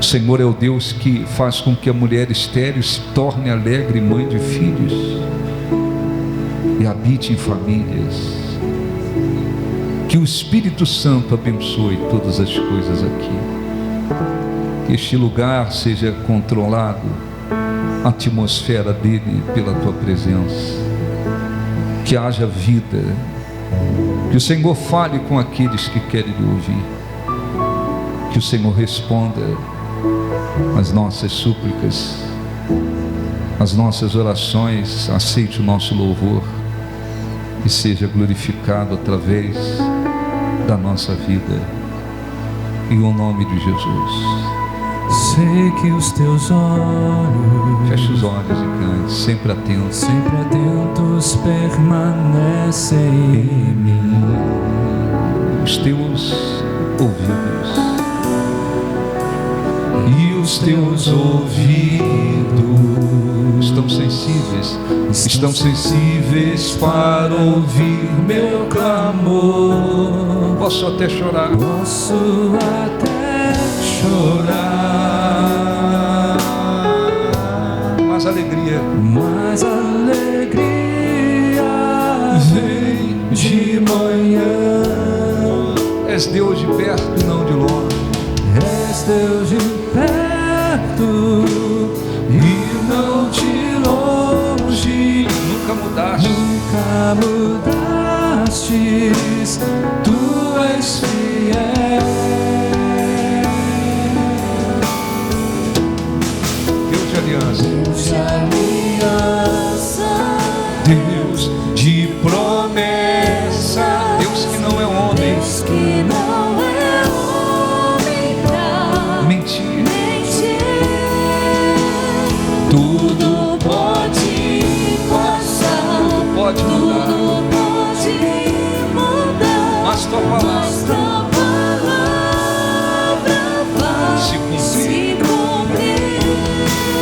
Senhor é o Deus que faz com que a mulher estéril se torne alegre mãe de filhos e habite em famílias. Que o Espírito Santo abençoe todas as coisas aqui. Que este lugar seja controlado, a atmosfera dele pela tua presença. Que haja vida. Que o Senhor fale com aqueles que querem lhe ouvir. Que o Senhor responda as nossas súplicas, as nossas orações, aceite o nosso louvor e seja glorificado através da nossa vida, em o nome de Jesus. Sei que os teus olhos, feche os olhos e cante, sempre atentos permanecem em mim. Os teus ouvidos e os teus ouvidos estão sensíveis para ouvir meu clamor. Posso até chorar, mas alegria vem de manhã. És Deus de perto e não de longe. És Deus de perto e não de longe. Nunca mudaste, tu és fiel. Deus de aliança, Deus de promessa, Deus que não é homem, mentir. Tudo pode passar, Tudo pode mudar, mas tua palavra se cumprir.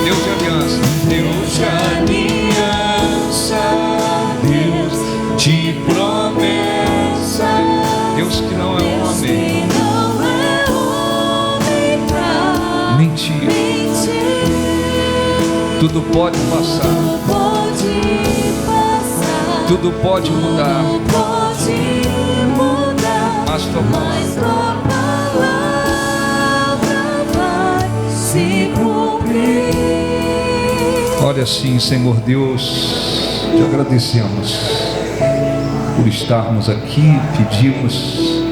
Deus de aliança, Deus de promessa, Deus que não é homem, mentir. Tudo pode passar, tudo pode mudar, mas tua palavra vai se cumprir. Olha assim, Senhor Deus, te agradecemos por estarmos aqui, pedimos,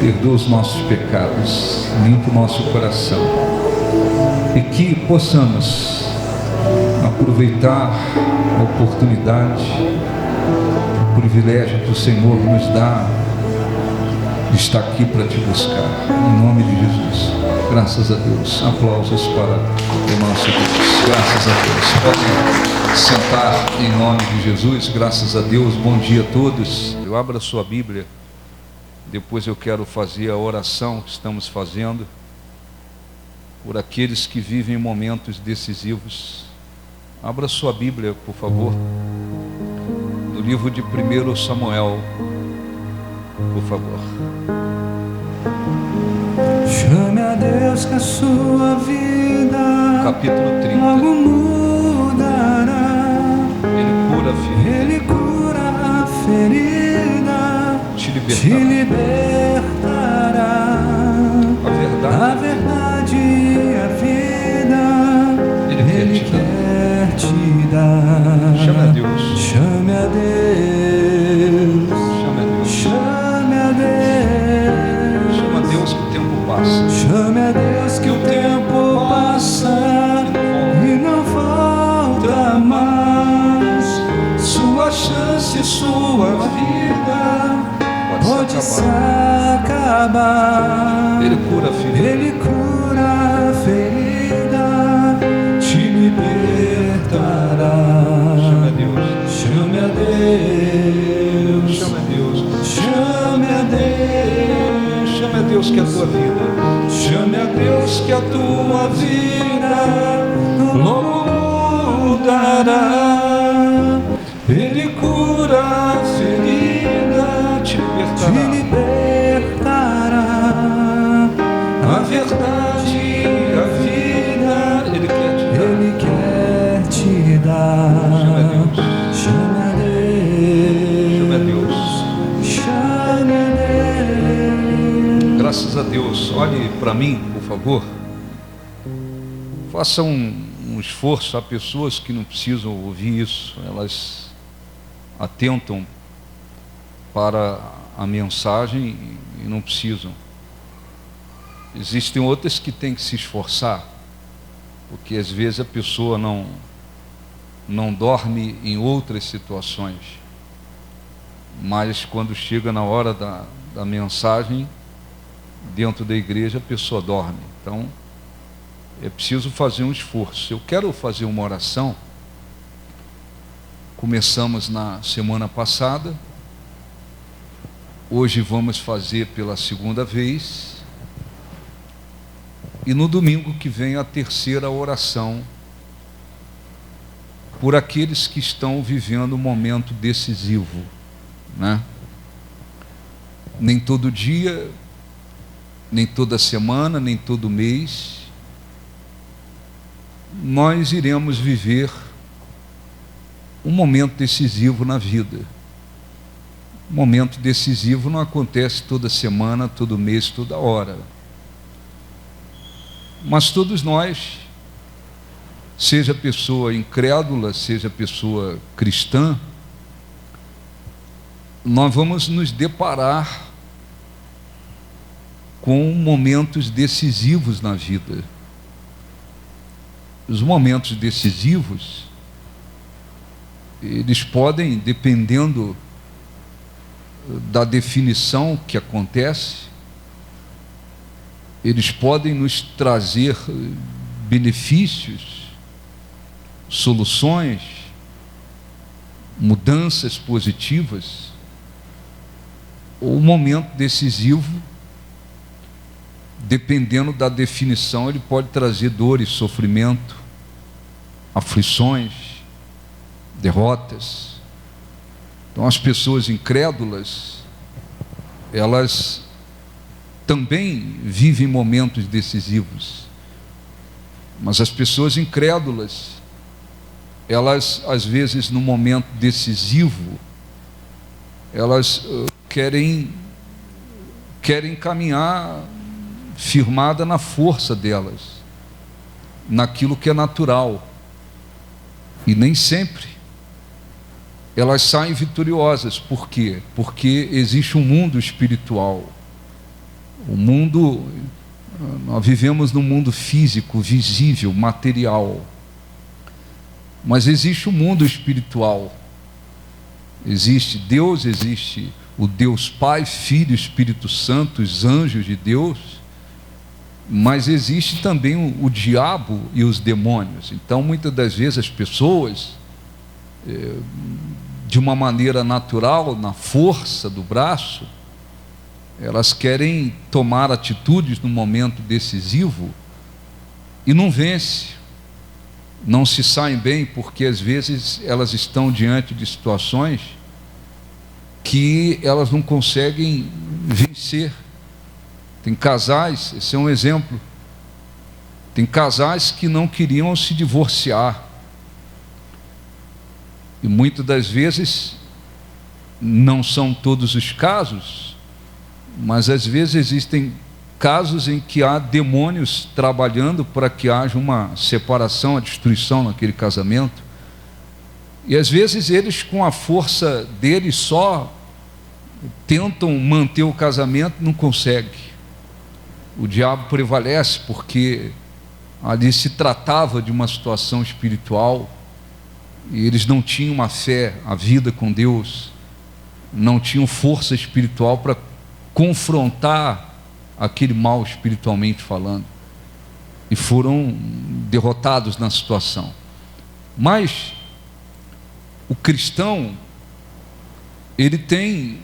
perdoa os nossos pecados, limpa o nosso coração e que possamos aproveitar a oportunidade, o privilégio que o Senhor nos dá de estar aqui para te buscar, em nome de Jesus. Graças a Deus. Aplausos para o nosso Deus. Graças a Deus. Podem sentar em nome de Jesus. Graças a Deus. Bom dia a todos. Eu abro a sua Bíblia. Depois eu quero fazer a oração que estamos fazendo por aqueles que vivem momentos decisivos. Abra sua Bíblia, por favor, no livro de 1 Samuel, por favor. Chame a Deus que a sua vida Capítulo 30. logo mudará. Ele cura a ferida, Te te libertará. A verdade e a vida Ele quer te dar. Chame a Deus. Chame a Deus. Chame a Deus. Chama a Deus que o tempo passa. Chame a Deus que o tempo passa e não volta mais. Sua chance, sua vida pode se acabar. Ele cura a ferida. Ele cura a ferida, te libertará. Chame a Deus. Chame a Deus. Chame a Deus. Chame a Deus. Chame a Deus que a tua vida. Chame a Deus que a tua vida logo mudará. Ele cura a ferida, Te te libertará. libertará. A verdade e a mim, por favor. Faça um esforço. Há pessoas que não precisam ouvir isso, elas atentam para a mensagem e não precisam. Existem outras que têm que se esforçar, porque às vezes a pessoa não dorme em outras situações, mas quando chega na hora da mensagem, dentro da igreja, a pessoa dorme. Então, é preciso fazer um esforço. Eu quero fazer uma oração. Começamos na semana passada, hoje vamos fazer pela segunda vez, e no domingo que vem a terceira oração, por aqueles que estão vivendo um momento decisivo, né? Nem todo dia, nem toda semana, nem todo mês, nós iremos viver um momento decisivo na vida. Um momento decisivo não acontece toda semana, todo mês, toda hora. Mas todos nós, seja pessoa incrédula, seja pessoa cristã, nós vamos nos deparar com momentos decisivos na vida. Os momentos decisivos, eles podem, dependendo da definição que acontece, eles podem nos trazer benefícios, soluções, mudanças positivas. Ou momento decisivo, dependendo da definição, ele pode trazer dores, sofrimento, aflições, derrotas. Então, as pessoas incrédulas, elas também vivem momentos decisivos. Mas as pessoas incrédulas, elas, às vezes, no momento decisivo, elas querem caminhar firmada na força delas, naquilo que é natural. E nem sempre elas saem vitoriosas. Por quê? Porque existe um mundo espiritual. O mundo, nós vivemos num mundo físico, visível, material. Mas existe um mundo espiritual. Existe Deus, existe o Deus Pai, Filho, Espírito Santo, os anjos de Deus, mas existe também o diabo e os demônios. Então, muitas das vezes as pessoas, de uma maneira natural, na força do braço, elas querem tomar atitudes no momento decisivo e não vence, não se saem bem, porque às vezes elas estão diante de situações que elas não conseguem vencer. Tem casais, esse é um exemplo, tem casais que não queriam se divorciar, e muitas das vezes, não são todos os casos, mas às vezes existem casos em que há demônios trabalhando para que haja uma separação, a destruição naquele casamento. E às vezes eles, com a força deles só, tentam manter o casamento, não conseguem. O diabo prevalece, porque ali se tratava de uma situação espiritual, e eles não tinham uma fé, a vida com Deus, não tinham força espiritual para confrontar aquele mal espiritualmente falando, e foram derrotados na situação. Mas o cristão, ele tem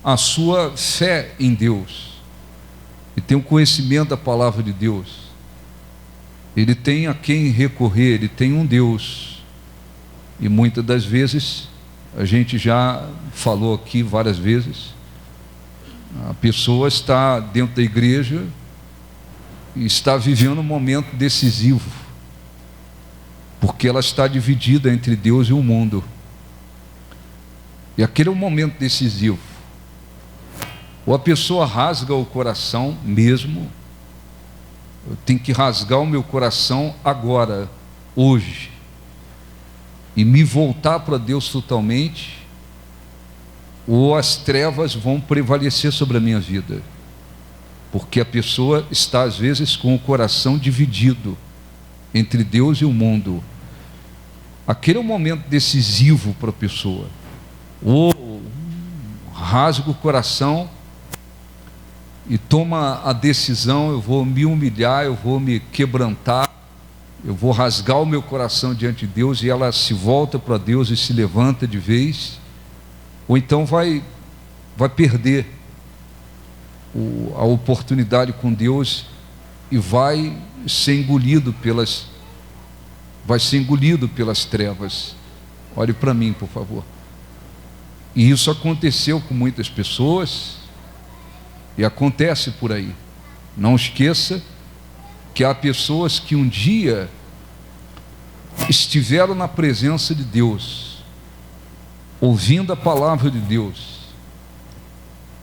a sua fé em Deus, ele tem o conhecimento da palavra de Deus, ele tem a quem recorrer, ele tem um Deus. E muitas das vezes, a gente já falou aqui várias vezes, a pessoa está dentro da igreja e está vivendo um momento decisivo, porque ela está dividida entre Deus e o mundo. E aquele é um momento decisivo. Ou a pessoa rasga o coração mesmo, Eu tenho que rasgar o meu coração agora, hoje, e me voltar para Deus totalmente, ou as trevas vão prevalecer sobre a minha vida. Porque a pessoa está às vezes com o coração dividido entre Deus e o mundo. Aquele é um momento decisivo para a pessoa. Ou rasga o coração e toma a decisão: eu vou me humilhar, eu vou me quebrantar, eu vou rasgar o meu coração diante de Deus, e ela se volta para Deus e se levanta de vez. Ou então vai perder a oportunidade com Deus e vai ser engolido pelas trevas. Olhe para mim, por favor. E isso aconteceu com muitas pessoas e acontece por aí. Não esqueça que há pessoas que um dia estiveram na presença de Deus, ouvindo a palavra de Deus,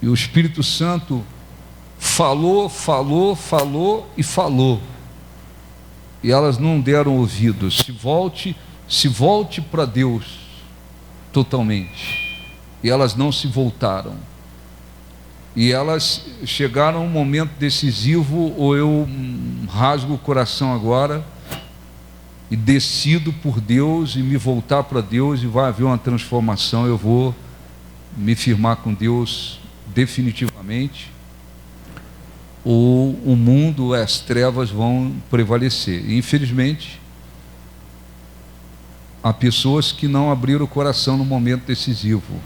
e o Espírito Santo falou, e elas não deram ouvidos. Se volte para Deus totalmente. E elas não se voltaram. E elas chegaram a um momento decisivo: ou eu rasgo o coração agora e decido por Deus e me voltar para Deus, e vai haver uma transformação, eu vou me firmar com Deus definitivamente, ou o mundo, as trevas vão prevalecer. E, infelizmente, há pessoas que não abriram o coração no momento decisivo,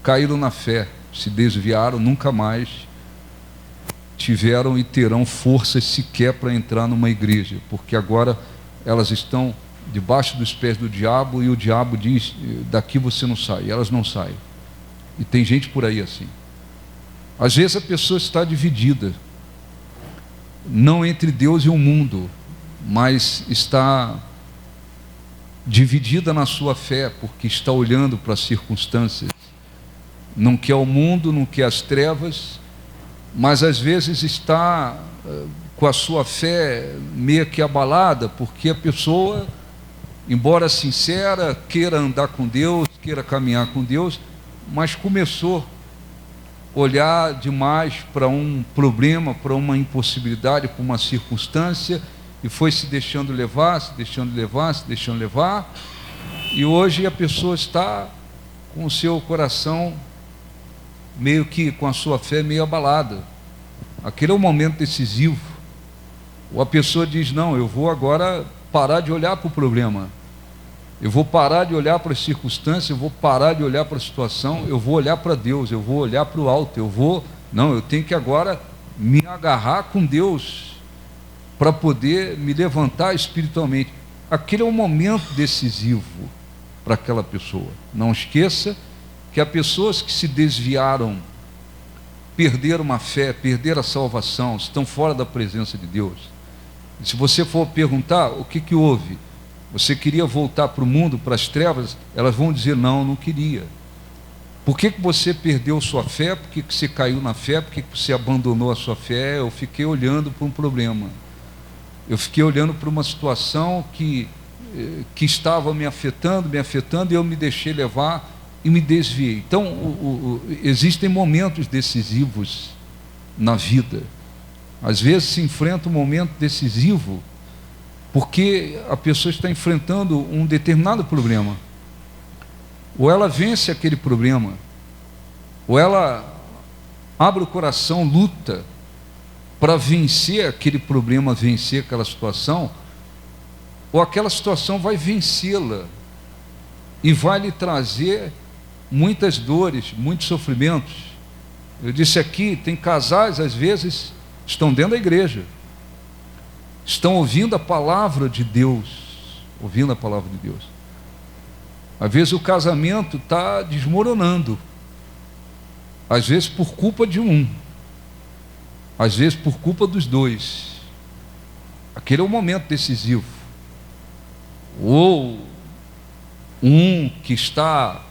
caíram na fé, se desviaram, nunca mais tiveram e terão forças sequer para entrar numa igreja, porque agora elas estão debaixo dos pés do diabo, e o diabo diz: daqui você não sai, e elas não saem. E tem gente por aí assim. Às vezes a pessoa está dividida, não entre Deus e o mundo, mas está dividida na sua fé, porque está olhando para as circunstâncias, não quer o mundo, não quer as trevas, mas às vezes está com a sua fé meio que abalada, porque a pessoa, embora sincera, queira andar com Deus, queira caminhar com Deus, mas começou a olhar demais para um problema, para uma impossibilidade, para uma circunstância, e foi se deixando levar, e hoje a pessoa está com o seu coração meio que, com a sua fé meio abalada. Aquele é o momento decisivo. Ou a pessoa diz: não, eu vou agora parar de olhar para o problema, eu vou parar de olhar para as circunstâncias, eu vou parar de olhar para a situação, eu vou olhar para Deus, eu vou olhar para o alto, eu tenho que agora me agarrar com Deus para poder me levantar espiritualmente. Aquele é um momento decisivo para aquela pessoa. Não esqueça que há pessoas que se desviaram, perderam a fé, perderam a salvação, estão fora da presença de Deus. E se você for perguntar o que houve, você queria voltar para o mundo, para as trevas, elas vão dizer: não queria. Por que você perdeu sua fé? Por que você caiu na fé? Por que você abandonou a sua fé? Eu fiquei olhando para um problema, eu fiquei olhando para uma situação que estava me afetando, e eu me deixei levar e me desviei. Então, existem momentos decisivos na vida. Às vezes se enfrenta um momento decisivo porque a pessoa está enfrentando um determinado problema. Ou ela vence aquele problema, ou ela abre o coração, luta para vencer aquele problema, vencer aquela situação, ou aquela situação vai vencê-la e vai lhe trazer muitas dores, muitos sofrimentos. Eu disse aqui, tem casais, às vezes, estão dentro da igreja, estão ouvindo a palavra de Deus, Às vezes o casamento está desmoronando, às vezes por culpa de um, às vezes por culpa dos dois. Aquele é o momento decisivo. Ou um que está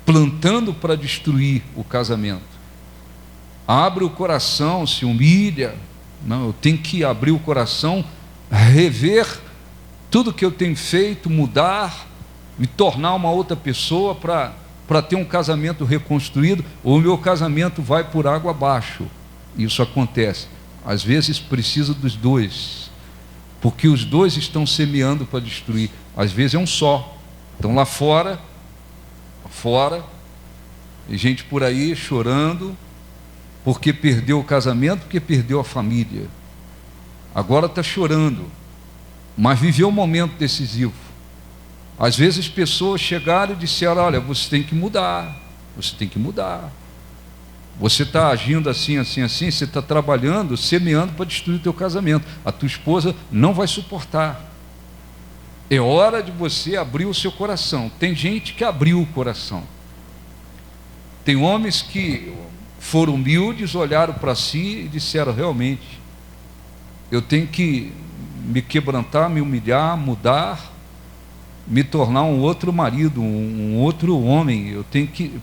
plantando para destruir o casamento, abre o coração, se humilha, Não, eu tenho que abrir o coração, rever tudo que eu tenho feito, mudar, me tornar uma outra pessoa para ter um casamento reconstruído, ou o meu casamento vai por água abaixo. Isso acontece. Às vezes precisa dos dois, porque os dois estão semeando para destruir. Às vezes é um só. Então lá fora, e gente por aí chorando, porque perdeu o casamento, porque perdeu a família. Agora está chorando, mas viveu um momento decisivo. Às vezes pessoas chegaram e disseram: olha, você tem que mudar, você tem que mudar. Você está agindo assim, assim, assim, você está trabalhando, semeando para destruir o teu casamento. A tua esposa não vai suportar. É hora de você abrir o seu coração. Tem gente que abriu o coração. Tem homens que foram humildes, olharam para si e disseram: realmente, eu tenho que me quebrantar, me humilhar, mudar, me tornar um outro marido, um outro homem. Eu tenho que...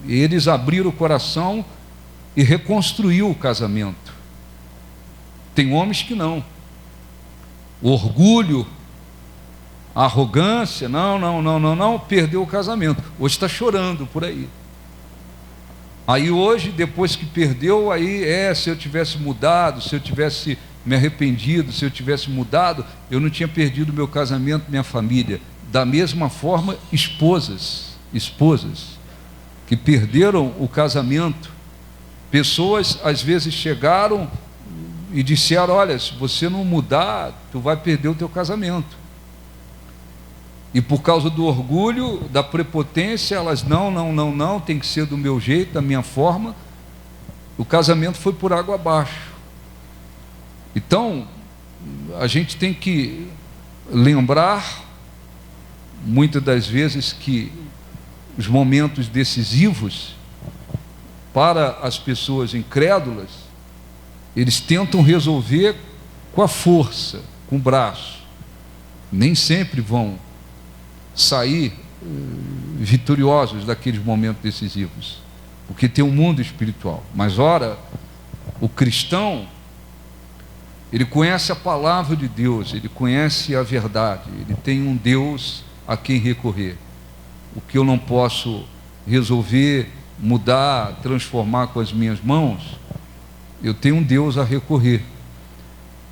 Eles abriram o coração e reconstruiu o casamento. Tem homens que não. O orgulho, a arrogância, não, perdeu o casamento. Hoje está chorando por aí. Aí hoje, depois que perdeu, aí se eu tivesse mudado, se eu tivesse me arrependido, se eu tivesse mudado, eu não tinha perdido meu casamento, minha família. Da mesma forma, esposas que perderam o casamento. Pessoas às vezes chegaram e disseram: olha, se você não mudar, tu vai perder o teu casamento. E por causa do orgulho, da prepotência, elas não, tem que ser do meu jeito, da minha forma. O casamento foi por água abaixo. Então, a gente tem que lembrar, muitas das vezes, que os momentos decisivos para as pessoas incrédulas, eles tentam resolver com a força, com o braço. Nem sempre vão sair vitoriosos daqueles momentos decisivos, porque tem um mundo espiritual. Mas ora, o cristão, ele conhece a palavra de Deus, ele conhece a verdade, ele tem um Deus a quem recorrer. O que eu não posso resolver, mudar, transformar com as minhas mãos, eu tenho um Deus a recorrer.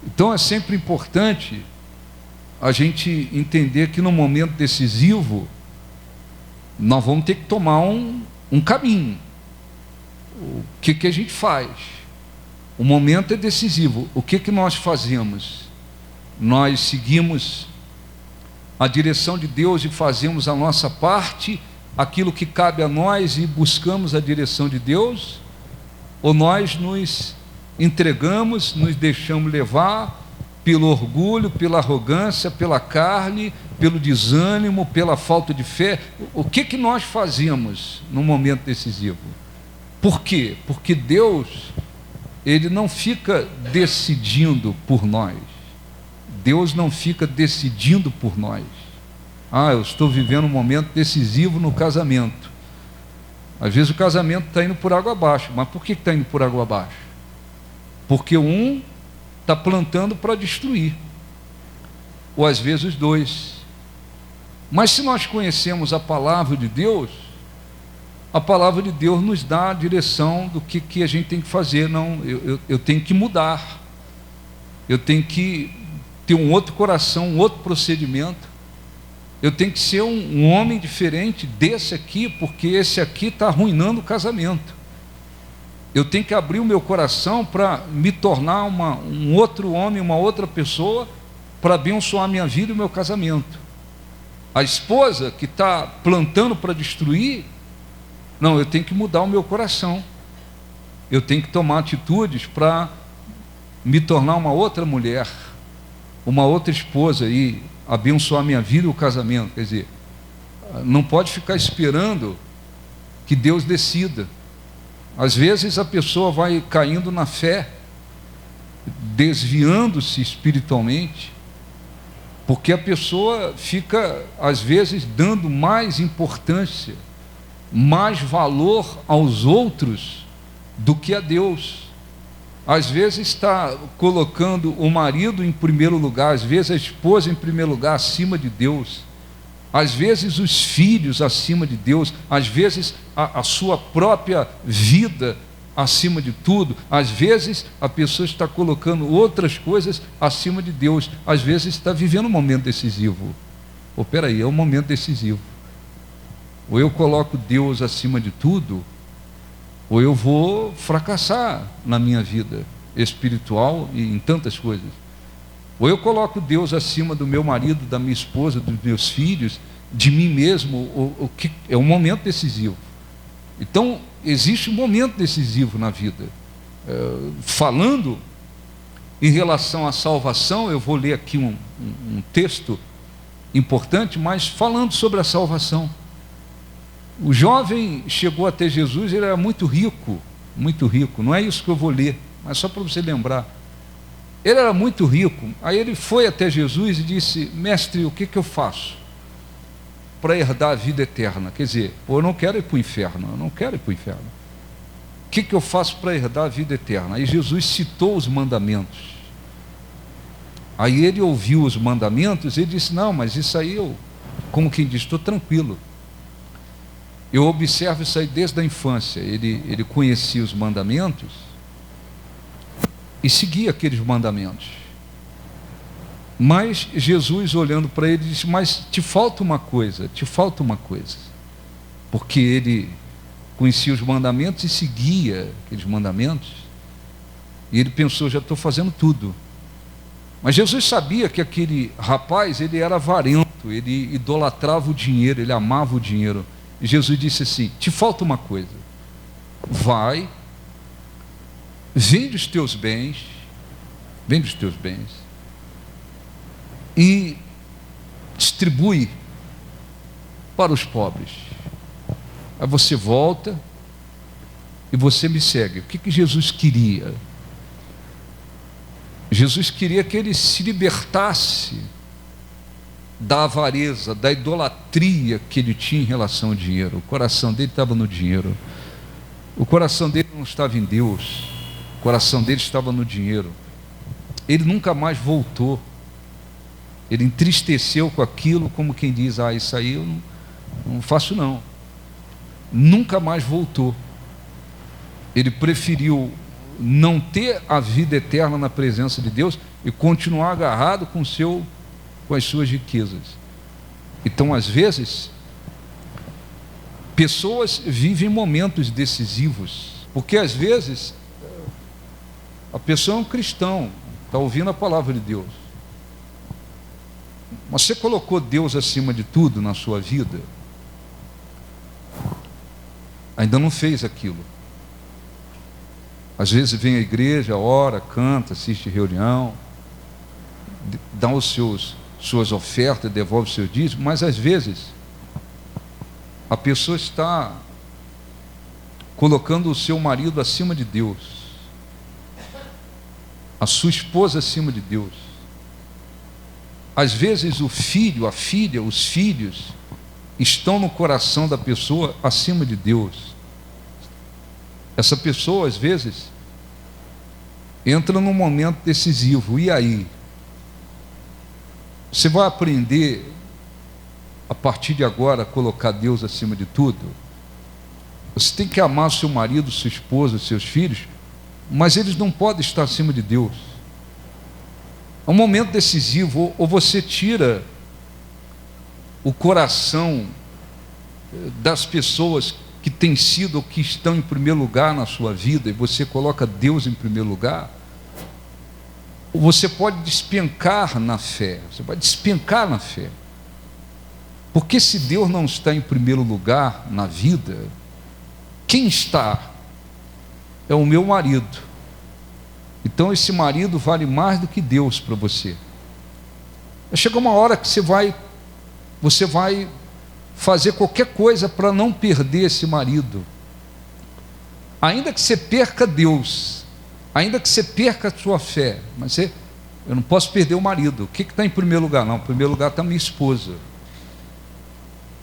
Então é sempre importante a gente entender que no momento decisivo nós vamos ter que tomar um caminho. O que a gente faz? O momento é decisivo. O que nós fazemos? Nós seguimos a direção de Deus e fazemos a nossa parte, aquilo que cabe a nós, e buscamos a direção de Deus? Ou nós nos entregamos, nos deixamos levar pelo orgulho, pela arrogância, pela carne, pelo desânimo, pela falta de fé? O que nós fazemos no momento decisivo? Por quê? Porque Deus, Ele não fica decidindo por nós. Deus não fica decidindo por nós. Eu estou vivendo um momento decisivo no casamento. Às vezes o casamento está indo por água abaixo. Mas por que está indo por água abaixo? Porque um está plantando para destruir, ou às vezes os dois. Mas se nós conhecemos a palavra de Deus, a palavra de Deus nos dá a direção do que a gente tem que fazer. Não, eu tenho que mudar, eu tenho que ter um outro coração, um outro procedimento, eu tenho que ser um homem diferente desse aqui, porque esse aqui está arruinando o casamento. Eu tenho que abrir o meu coração para me tornar um outro homem, uma outra pessoa, para abençoar a minha vida e o meu casamento. A esposa que está plantando para destruir, não, eu tenho que mudar o meu coração. Eu tenho que tomar atitudes para me tornar uma outra mulher, uma outra esposa, e abençoar a minha vida e o casamento. Quer dizer, não pode ficar esperando que Deus decida. Às vezes a pessoa vai caindo na fé, desviando-se espiritualmente, porque a pessoa fica, às vezes, dando mais importância, mais valor aos outros do que a Deus. às vezes está colocando o marido em primeiro lugar, às vezes a esposa em primeiro lugar, acima de Deus, às vezes os filhos acima de Deus, às vezes a sua própria vida acima de tudo, às vezes a pessoa está colocando outras coisas acima de Deus, às vezes está vivendo um momento decisivo. Peraí, é um momento decisivo. Ou eu coloco Deus acima de tudo, ou eu vou fracassar na minha vida espiritual e em tantas coisas. Ou eu coloco Deus acima do meu marido, da minha esposa, dos meus filhos, de mim mesmo, que é um momento decisivo. Então, existe um momento decisivo na vida. Falando em relação à salvação, eu vou ler aqui um texto importante, mas falando sobre a salvação. O jovem chegou até Jesus, ele era muito rico, não é isso que eu vou ler, mas só para você lembrar. Ele era muito rico, aí ele foi até Jesus e disse: mestre, o que eu faço para herdar a vida eterna? Quer dizer, eu não quero ir para o inferno, o que eu faço para herdar a vida eterna? Aí Jesus citou os mandamentos. Aí ele ouviu os mandamentos e disse: não, mas isso aí eu, como quem diz, estou tranquilo. Eu observo isso aí desde a infância. Ele conhecia os mandamentos e seguia aqueles mandamentos. Mas Jesus, olhando para ele, disse: mas te falta uma coisa. Porque ele conhecia os mandamentos e seguia aqueles mandamentos. E ele pensou: já estou fazendo tudo. Mas Jesus sabia que aquele rapaz, ele era avarento, ele idolatrava o dinheiro, ele amava o dinheiro. E Jesus disse assim: te falta uma coisa. Vai, vende os teus bens e distribui para os pobres. Aí você volta e você me segue. O que Jesus queria? Jesus queria que ele se libertasse da avareza, da idolatria que ele tinha em relação ao dinheiro. O coração dele estava no dinheiro. O coração dele não estava em Deus. O coração dele estava no dinheiro. Ele nunca mais voltou. Ele entristeceu com aquilo, como quem diz: isso aí eu não faço não. Nunca mais voltou. Ele preferiu não ter a vida eterna na presença de Deus e continuar agarrado com as suas riquezas. Então, às vezes, pessoas vivem momentos decisivos, porque às vezes a pessoa é um cristão, está ouvindo a palavra de Deus, mas você colocou Deus acima de tudo na sua vida, ainda não fez aquilo. Às vezes vem à igreja, ora, canta, assiste reunião, dá suas ofertas, devolve o seu dízimo, mas às vezes a pessoa está colocando o seu marido acima de Deus, a sua esposa acima de Deus. Às vezes o filho, a filha, os filhos estão no coração da pessoa acima de Deus. Essa pessoa às vezes entra num momento decisivo. E aí? Você vai aprender a partir de agora a colocar Deus acima de tudo? Você tem que amar seu marido, sua esposa, seus filhos, mas eles não podem estar acima de Deus. É um momento decisivo. Ou você tira o coração das pessoas que têm sido ou que estão em primeiro lugar na sua vida e você coloca Deus em primeiro lugar, ou você pode despencar na fé. Porque se Deus não está em primeiro lugar na vida, quem está? É o meu marido. Então esse marido vale mais do que Deus para você. Vai chegar uma hora que você vai fazer qualquer coisa para não perder esse marido. Ainda que você perca Deus, ainda que você perca a sua fé, mas eu não posso perder o marido. O que está em primeiro lugar? Não, em primeiro lugar está minha esposa.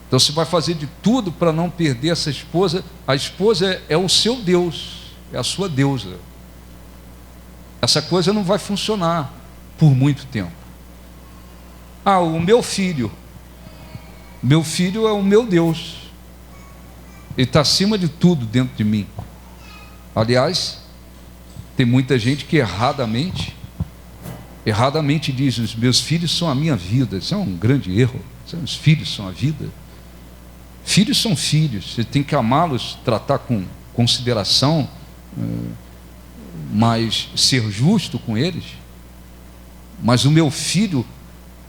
Então você vai fazer de tudo para não perder essa esposa. A esposa é o seu Deus, é a sua deusa. essa coisa não vai funcionar por muito tempo. O meu filho é o meu Deus, ele está acima de tudo dentro de mim. Aliás, tem muita gente que erradamente diz: os meus filhos são a minha vida. Isso é um grande erro. Os filhos são a vida. Filhos são filhos, você tem que amá-los, tratar com consideração, mas ser justo com eles. Mas o meu filho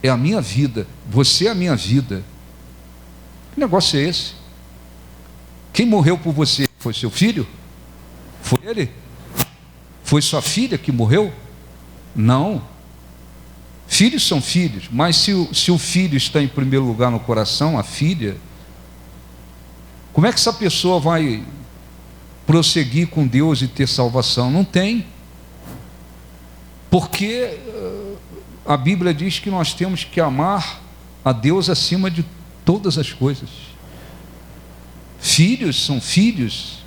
é a minha vida, você é a minha vida. Que negócio é esse? Quem morreu por você foi seu filho? Foi ele? Foi sua filha que morreu? Não. Filhos são filhos, mas se o filho está em primeiro lugar no coração, a filha, como é que essa pessoa vai prosseguir com Deus e ter salvação? Não tem. Porque a Bíblia diz que nós temos que amar a Deus acima de todas as coisas. Filhos são filhos,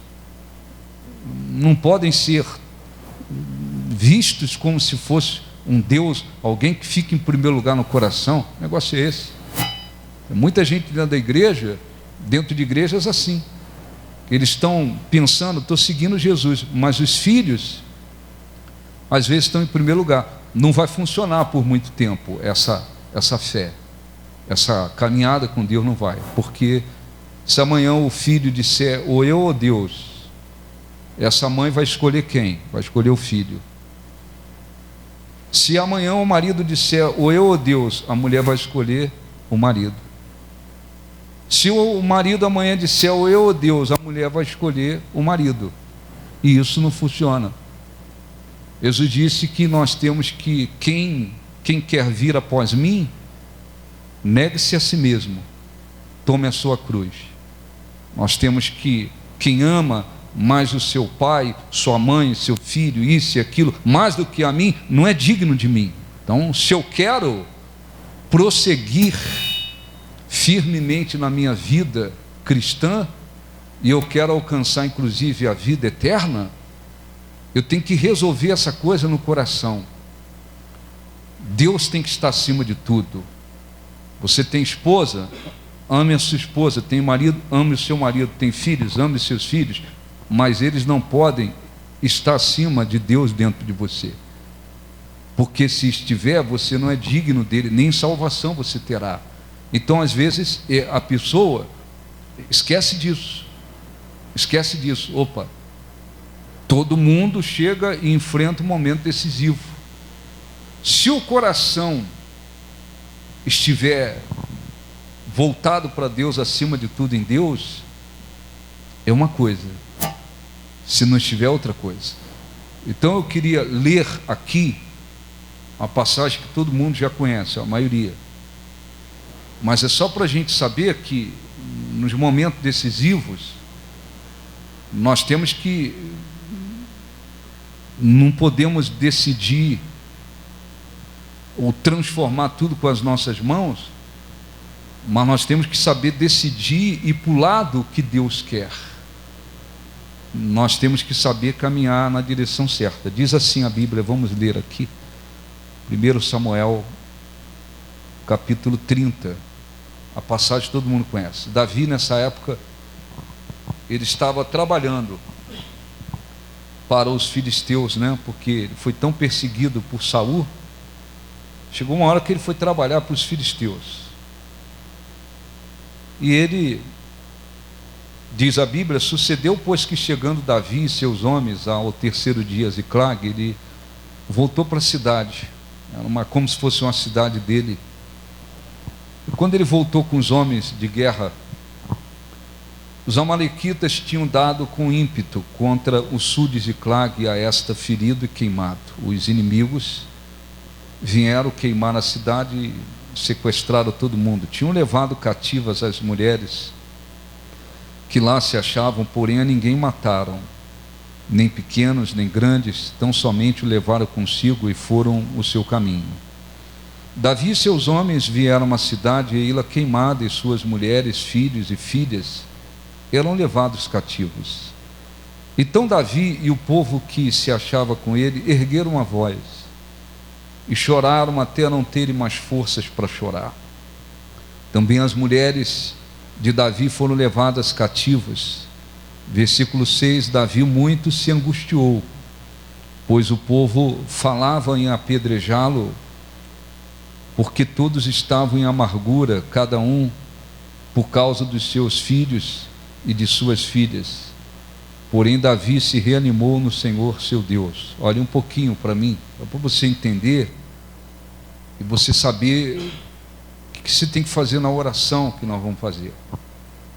não podem ser vistos como se fosse um Deus, alguém que fica em primeiro lugar no coração. O negócio é esse. Tem muita gente dentro de igrejas assim, eles estão pensando: estou seguindo Jesus, mas os filhos às vezes estão em primeiro lugar. Não vai funcionar por muito tempo essa fé, essa caminhada com Deus não vai, porque se amanhã o filho disser ou eu ou Deus, essa mãe vai escolher quem? Vai escolher o filho. Se amanhã o marido disser ou eu ou Deus, a mulher vai escolher o marido. Se o marido amanhã disser ou eu ou Deus, a mulher vai escolher o marido. E isso não funciona. Jesus disse que nós temos que, quem quer vir após mim, negue-se a si mesmo, tome a sua cruz. Nós temos que, quem ama mais o seu pai, sua mãe, seu filho, isso e aquilo, mais do que a mim, não é digno de mim. Então, se eu quero prosseguir firmemente na minha vida cristã, e eu quero alcançar inclusive a vida eterna, eu tenho que resolver essa coisa no coração. Deus tem que estar acima de tudo. Você tem esposa? Ame a sua esposa. Tem marido? Ame o seu marido. Tem filhos? Ame os seus filhos. Mas eles não podem estar acima de Deus dentro de você, porque se estiver, você não é digno dele, nem salvação você terá. Então às vezes a pessoa esquece disso. Opa, todo mundo chega e enfrenta um momento decisivo. Se o coração estiver voltado para Deus, acima de tudo em Deus, é uma coisa, se não estiver, outra coisa. Então eu queria ler aqui uma passagem que todo mundo já conhece, a maioria, mas é só para a gente saber que nos momentos decisivos nós temos que, não podemos decidir ou transformar tudo com as nossas mãos, mas nós temos que saber decidir e para o lado que Deus quer. Nós temos que saber caminhar na direção certa. Diz assim a Bíblia, vamos ler aqui, 1 Samuel capítulo 30, a passagem que todo mundo conhece. Davi, nessa época, ele estava trabalhando para os filisteus, porque ele foi tão perseguido por Saul. Chegou uma hora que ele foi trabalhar para os filisteus, e ele, diz a Bíblia, sucedeu pois que chegando Davi e seus homens ao terceiro dia a Ziclag, ele voltou para a cidade, era como se fosse uma cidade dele. E quando ele voltou com os homens de guerra, os amalequitas tinham dado com ímpeto contra o sul de Ziclag, a esta ferido e queimado. Os inimigos vieram queimar a cidade e sequestraram todo mundo. Tinham levado cativas as mulheres que lá se achavam, porém a ninguém mataram, nem pequenos nem grandes, tão somente o levaram consigo e foram o seu caminho. Davi e seus homens vieram à cidade e ela queimada, e suas mulheres, filhos e filhas eram levados cativos. Então Davi e o povo que se achava com ele ergueram a voz e choraram até não terem mais forças para chorar. Também as mulheres de Davi foram levadas cativas. Versículo 6, Davi muito se angustiou, pois o povo falava em apedrejá-lo, porque todos estavam em amargura, cada um por causa dos seus filhos e de suas filhas. Porém Davi se reanimou no Senhor seu Deus. Olha um pouquinho para mim, para você entender e você saber o que você tem que fazer na oração que nós vamos fazer.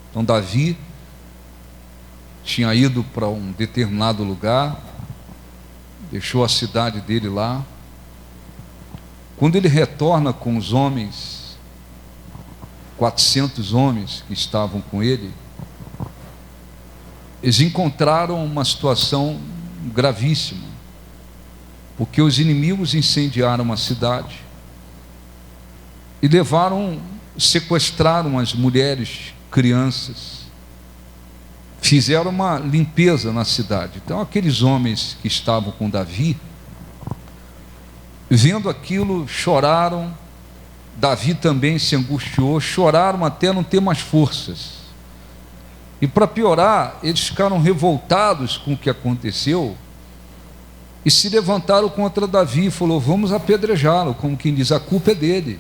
Então Davi tinha ido para um determinado lugar, deixou a cidade dele lá. Quando ele retorna com os homens, 400 homens que estavam com ele, eles encontraram uma situação gravíssima, porque os inimigos incendiaram a cidade e sequestraram as mulheres, crianças, fizeram uma limpeza na cidade. Então aqueles homens que estavam com Davi, vendo aquilo, choraram. Davi também se angustiou, choraram até não ter mais forças. E para piorar, eles ficaram revoltados com o que aconteceu e se levantaram contra Davi e falou: vamos apedrejá-lo, como quem diz, a culpa é dele.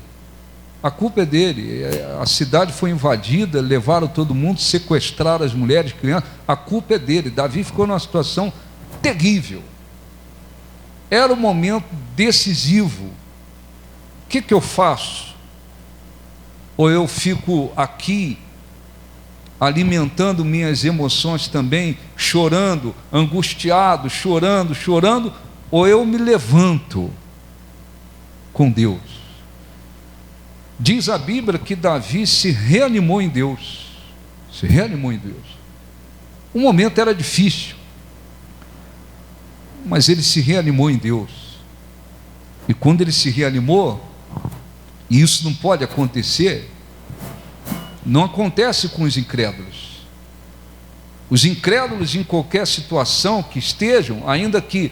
A culpa é dele. A cidade foi invadida, levaram todo mundo, sequestraram as mulheres, crianças. A culpa é dele. Davi ficou numa situação terrível. Era um momento decisivo. O que eu faço? Ou eu fico aqui alimentando minhas emoções também, chorando, angustiado, chorando, ou eu me levanto com Deus? Diz a Bíblia que Davi se reanimou em Deus. Se reanimou em Deus. O momento era difícil, mas ele se reanimou em Deus. E quando ele se reanimou, e isso não pode acontecer, não acontece com os incrédulos. Os incrédulos, em qualquer situação que estejam, ainda que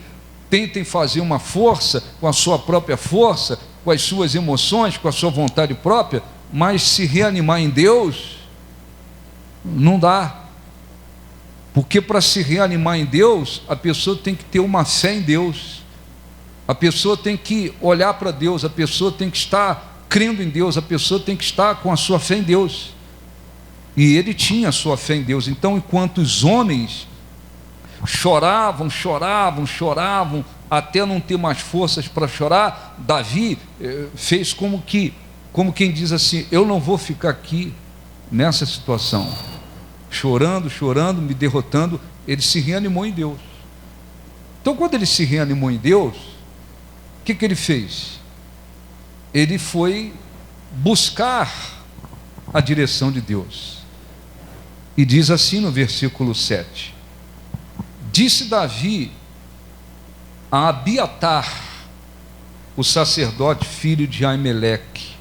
tentem fazer uma força com a sua própria força, com as suas emoções, com a sua vontade própria, mas se reanimar em Deus, não dá. Porque para se reanimar em Deus, a pessoa tem que ter uma fé em Deus, a pessoa tem que olhar para Deus, a pessoa tem que estar crendo em Deus, a pessoa tem que estar com a sua fé em Deus. E ele tinha a sua fé em Deus. Então, enquanto os homens choravam, até não ter mais forças para chorar, Davi fez como quem diz assim: eu não vou ficar aqui nessa situação, chorando, me derrotando. Ele se reanimou em Deus. Então, quando ele se reanimou em Deus, o que ele fez? Ele foi buscar a direção de Deus. E diz assim no versículo 7: disse Davi a Abiatar, o sacerdote, filho de Aimeleque,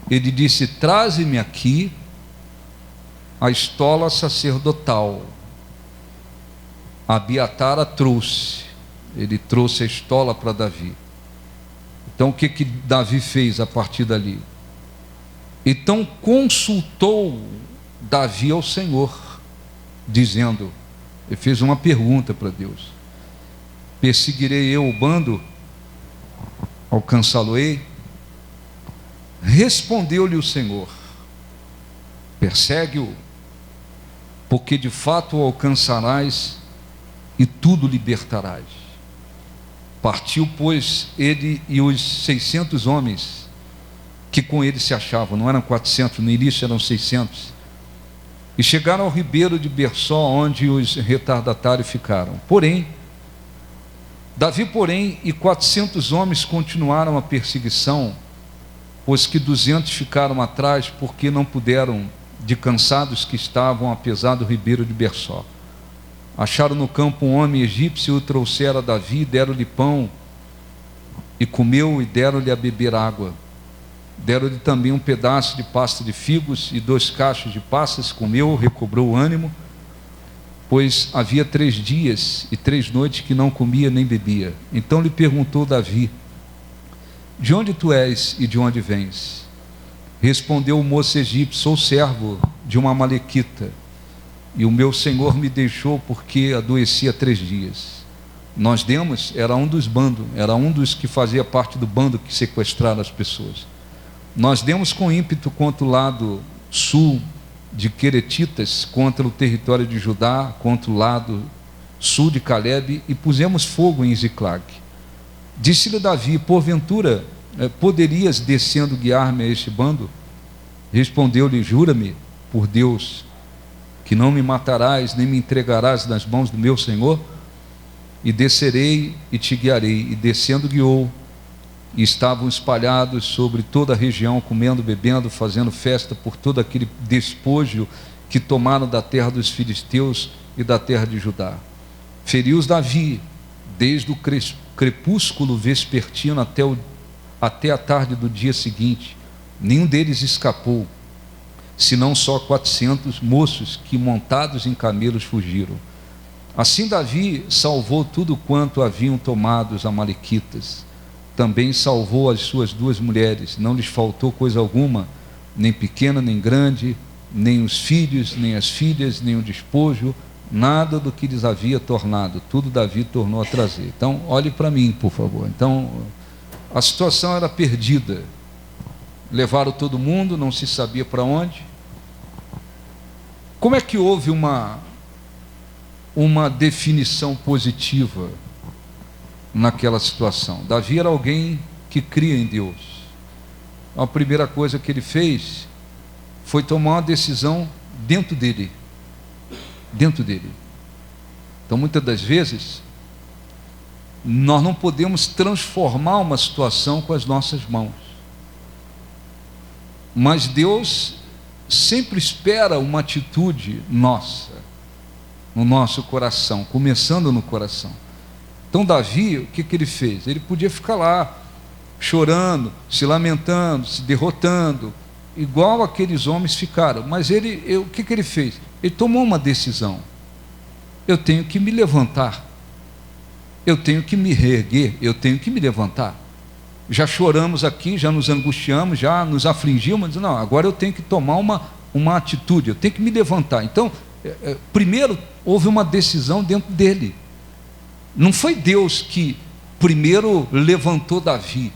ele disse: traze-me aqui a estola sacerdotal. Abiatar a trouxe, ele trouxe a estola para Davi. Então o que Davi fez a partir dali? Então consultou Davi ao Senhor, dizendo, ele fez uma pergunta para Deus: perseguirei eu o bando? Alcançá-lo-ei? Respondeu-lhe o Senhor: persegue-o, porque de fato o alcançarás e tudo libertarás. Partiu, pois, ele e os 600 homens que com ele se achavam, não eram 400, no início eram 600, e chegaram ao ribeiro de Bersó, onde os retardatários ficaram. Davi, e 400 homens continuaram a perseguição, pois que 200 ficaram atrás, porque não puderam, de cansados que estavam, apesar do ribeiro de Bersó. Acharam no campo um homem egípcio, o trouxeram a Davi, deram-lhe pão, e comeu, e deram-lhe a beber água. Deram-lhe também um pedaço de pasta de figos e 2 cachos de passas, comeu, recobrou o ânimo. pois havia 3 dias e 3 noites que não comia nem bebia. Então lhe perguntou Davi: de onde tu és e de onde vens? Respondeu o moço egípcio: sou servo de uma amalequita, e o meu senhor me deixou porque adoecia 3 dias. Nós demos, era um dos bandos, era um dos que fazia parte do bando que sequestraram as pessoas. Nós demos com ímpeto contra o lado sul de Queretitas, contra o território de Judá, contra o lado sul de Calebe, e pusemos fogo em Ziclag. Disse-lhe Davi: porventura poderias descendo guiar-me a este bando? Respondeu-lhe: jura-me por Deus que não me matarás, nem me entregarás nas mãos do meu senhor, e descerei e te guiarei. E descendo guiou, e estavam espalhados sobre toda a região, comendo, bebendo, fazendo festa por todo aquele despojo que tomaram da terra dos filisteus e da terra de Judá. Feriu-os Davi desde o crepúsculo vespertino até a tarde do dia seguinte. Nenhum deles escapou, senão só 400 moços que, montados em camelos, fugiram. Assim Davi salvou tudo quanto haviam tomado os amalequitas. Também salvou as suas 2 mulheres, não lhes faltou coisa alguma, nem pequena nem grande, nem os filhos, nem as filhas, nem o despojo, nada do que lhes havia tornado, tudo Davi tornou a trazer. Então, olhe para mim, por favor. Então, a situação era perdida, levaram todo mundo, não se sabia para onde. Como é que houve uma definição positiva naquela situação? Davi era alguém que cria em Deus. A primeira coisa que ele fez foi tomar uma decisão dentro dele. Então, muitas das vezes, nós não podemos transformar uma situação com as nossas mãos, mas Deus sempre espera uma atitude nossa, no nosso coração, começando no coração. Então Davi, o que ele fez? Ele podia ficar lá, chorando, se lamentando, se derrotando, igual aqueles homens ficaram, mas o que ele fez? Ele tomou uma decisão: eu tenho que me levantar, eu tenho que me reerguer, eu tenho que me levantar. Já choramos aqui, já nos angustiamos, já nos afligimos, não, agora eu tenho que tomar uma atitude, eu tenho que me levantar. Então, primeiro houve uma decisão dentro dele. Não foi Deus que primeiro levantou Davi.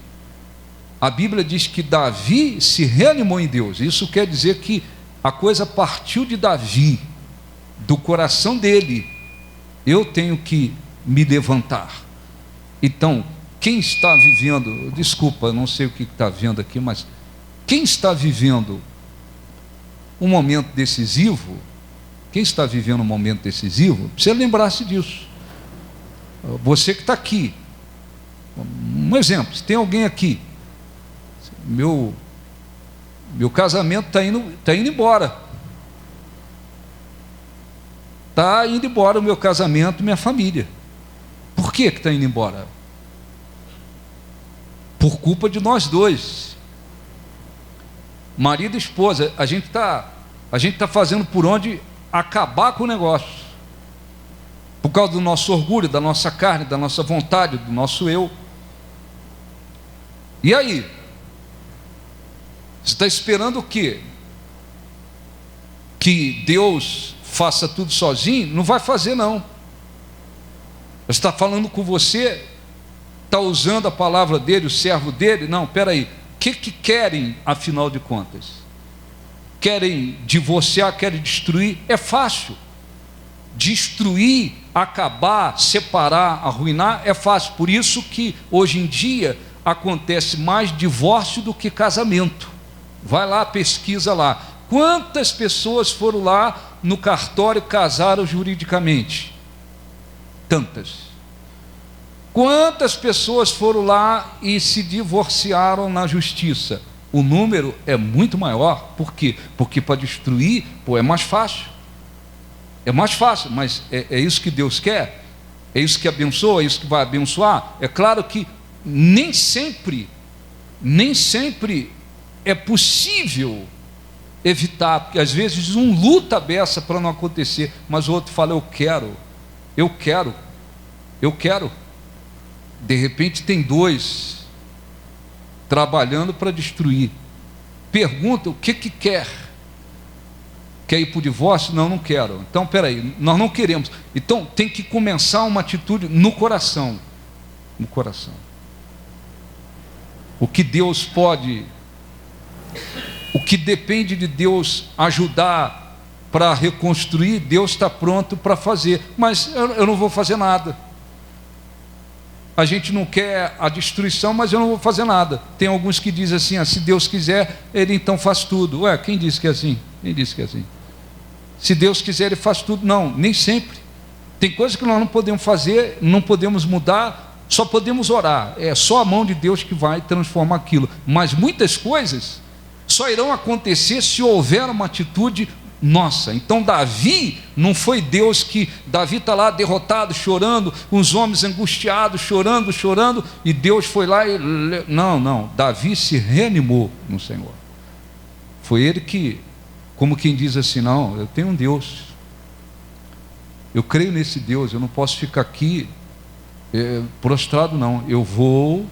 A Bíblia diz que Davi se reanimou em Deus. Isso quer dizer que a coisa partiu de Davi, do coração dele. Eu tenho que me levantar. Então, quem está vivendo, desculpa, não sei o que está vendo aqui, mas quem está vivendo um momento decisivo, precisa lembrar-se disso. Você que está aqui, um exemplo, se tem alguém aqui, meu casamento está indo embora, o meu casamento, minha família. Por que está indo embora? Por culpa de nós dois, marido e esposa. A gente está fazendo por onde acabar com o negócio, por causa do nosso orgulho, da nossa carne, da nossa vontade, do nosso eu. E aí? Você está esperando o quê? Que Deus faça tudo sozinho? Não vai fazer, não. Ele está falando com você, está usando a palavra dele, o servo dele. Não, espera aí, o que querem, afinal de contas? Querem divorciar, querem destruir? É fácil. Destruir, acabar, separar, arruinar é fácil. Por isso que hoje em dia acontece mais divórcio do que casamento. Vai lá, pesquisa lá. Quantas pessoas foram lá no cartório e casaram juridicamente? Tantas. Quantas pessoas foram lá e se divorciaram na justiça? O número é muito maior. Por quê? Porque para destruir, é mais fácil. É mais fácil, mas é isso que Deus quer? É isso que abençoa? É isso que vai abençoar? É claro que nem sempre é possível evitar, porque às vezes um luta a beça para não acontecer, mas o outro fala, eu quero. De repente tem dois trabalhando para destruir. Pergunta, o que quer? Quer ir para o divórcio? Não, não quero. Então, peraí, nós não queremos. Então, tem que começar uma atitude no coração. No coração. O que Deus pode, o que depende de Deus ajudar para reconstruir, Deus está pronto para fazer. Mas eu não vou fazer nada. A gente não quer a destruição, mas eu não vou fazer nada. Tem alguns que dizem assim, se Deus quiser, Ele então faz tudo. Ué, quem disse que é assim? Quem disse que é assim? Se Deus quiser, Ele faz tudo. Não, nem sempre. Tem coisas que nós não podemos fazer, não podemos mudar, só podemos orar. É só a mão de Deus que vai transformar aquilo. Mas muitas coisas só irão acontecer se houver uma atitude nossa. Então Davi, não foi Deus que... Davi está lá derrotado, chorando, os homens angustiados, chorando, e Deus foi lá e... Não, Davi se reanimou no Senhor. Foi ele que, como quem diz assim, não, eu tenho um Deus, eu creio nesse Deus, eu não posso ficar aqui prostrado não, eu vou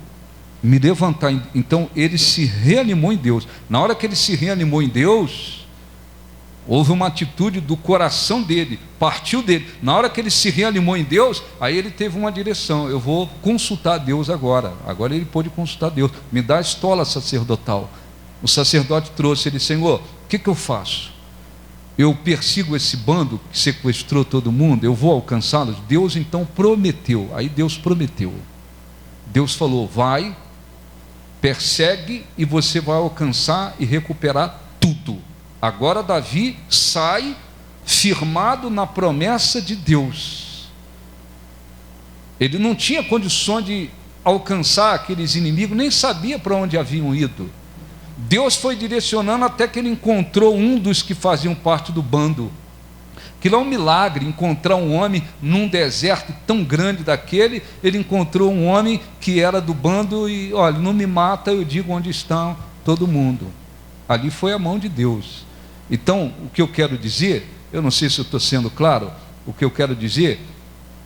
me levantar. Então ele se reanimou em Deus. Na hora que ele se reanimou em Deus, houve uma atitude do coração dele, partiu dele. Na hora que ele se reanimou em Deus, aí ele teve uma direção, eu vou consultar Deus agora ele pôde consultar Deus, me dá a estola sacerdotal. O sacerdote trouxe ele, Senhor, o que eu faço? Eu persigo esse bando que sequestrou todo mundo, eu vou alcançá-los? Deus então prometeu, aí Deus prometeu, Deus falou, vai, persegue e você vai alcançar e recuperar tudo. Agora Davi sai firmado na promessa de Deus. Ele não tinha condições de alcançar aqueles inimigos, nem sabia para onde haviam ido. Deus foi direcionando até que ele encontrou um dos que faziam parte do bando. Aquilo é um milagre, encontrar um homem num deserto tão grande daquele. Ele encontrou um homem que era do bando e, olha, não me mata, eu digo onde estão todo mundo. Ali foi a mão de Deus. Então, o que eu quero dizer, eu não sei se eu estou sendo claro, o que eu quero dizer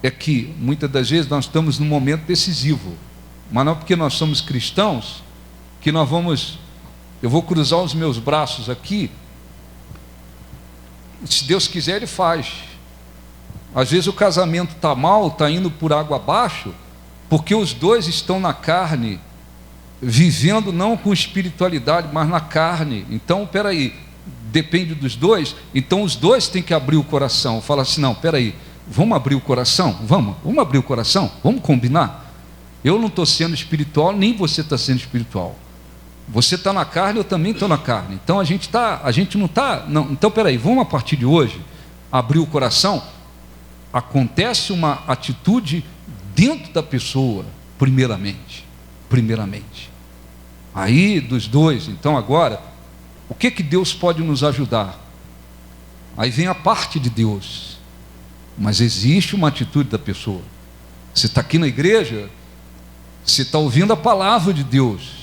é que muitas das vezes nós estamos num momento decisivo, mas não porque nós somos cristãos que nós vamos... Eu vou cruzar os meus braços aqui, se Deus quiser Ele faz. Às vezes o casamento está mal, está indo por água abaixo, porque os dois estão na carne, vivendo não com espiritualidade, mas na carne. Então, peraí, depende dos dois, então os dois têm que abrir o coração, falar assim, não, peraí, vamos abrir o coração? Vamos abrir o coração? Vamos combinar? Eu não estou sendo espiritual, nem você está sendo espiritual. Você está na carne, eu também estou na carne. Então a gente não está. Então peraí, vamos a partir de hoje abrir o coração. Acontece uma atitude dentro da pessoa, primeiramente. Aí dos dois, então agora, o que Deus pode nos ajudar? Aí vem a parte de Deus, mas existe uma atitude da pessoa. Você está aqui na igreja, você está ouvindo a palavra de Deus.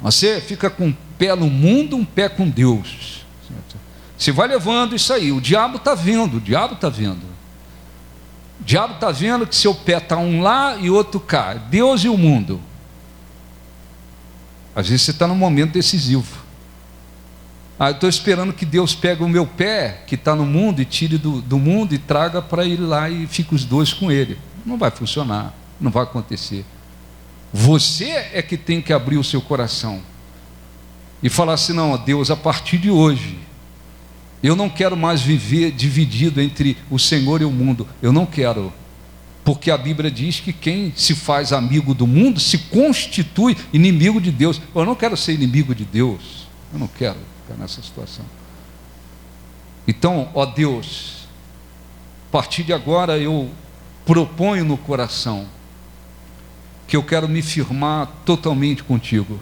Você fica com um pé no mundo, um pé com Deus. Você vai levando isso aí. O diabo está vendo, O diabo está vendo que seu pé está um lá e outro cá. Deus e o mundo. Às vezes você está num momento decisivo. Eu estou esperando que Deus pegue o meu pé, que está no mundo, e tire do mundo e traga para ele lá e fique os dois com ele. Não vai funcionar, não vai acontecer. Você é que tem que abrir o seu coração e falar assim, não, Deus, a partir de hoje eu não quero mais viver dividido entre o Senhor e o mundo. Eu não quero, porque a Bíblia diz que quem se faz amigo do mundo se constitui inimigo de Deus. Eu não quero ser inimigo de Deus, eu não quero ficar nessa situação. Então, ó Deus, a partir de agora eu proponho no coração que eu quero me firmar totalmente contigo.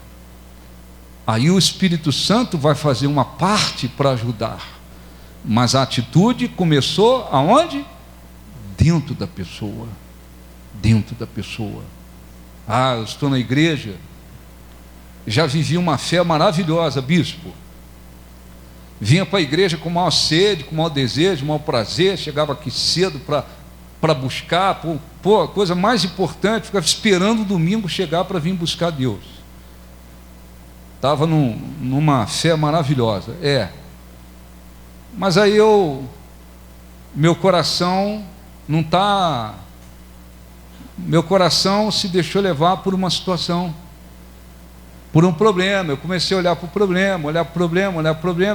Aí o Espírito Santo vai fazer uma parte para ajudar, mas a atitude começou aonde? Dentro da pessoa. Eu estou na igreja, já vivi uma fé maravilhosa, bispo. vinha para a igreja com maior sede, com maior desejo, maior prazer, chegava aqui cedo para buscar, a coisa mais importante, ficava esperando o domingo chegar para vir buscar Deus. Estava numa fé maravilhosa, mas aí meu coração não está, meu coração se deixou levar por uma situação, por um problema. Eu comecei a olhar para o problema,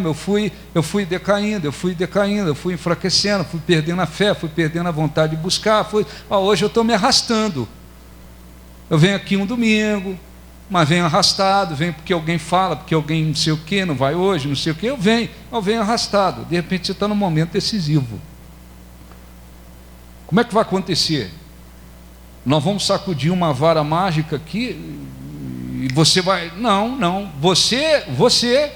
eu fui decaindo, eu fui enfraquecendo, fui perdendo a fé, fui perdendo a vontade de buscar, hoje eu estou me arrastando. Eu venho aqui um domingo, mas venho arrastado, venho porque alguém fala, porque alguém não sei o que, não vai hoje, não sei o que, eu venho arrastado. De repente você está num momento decisivo. Como é que vai acontecer? Nós vamos sacudir uma vara mágica aqui e você vai... Não, você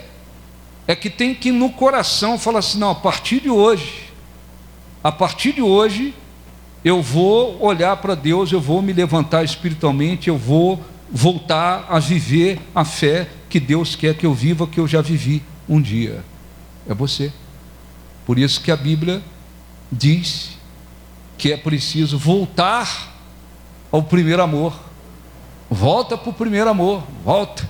é que tem que no coração falar assim, não, a partir de hoje eu vou olhar para Deus, eu vou me levantar espiritualmente, eu vou voltar a viver a fé que Deus quer que eu viva, que eu já vivi um dia. É você. Por isso que a Bíblia diz que é preciso voltar ao primeiro amor. Volta para o primeiro amor, volta.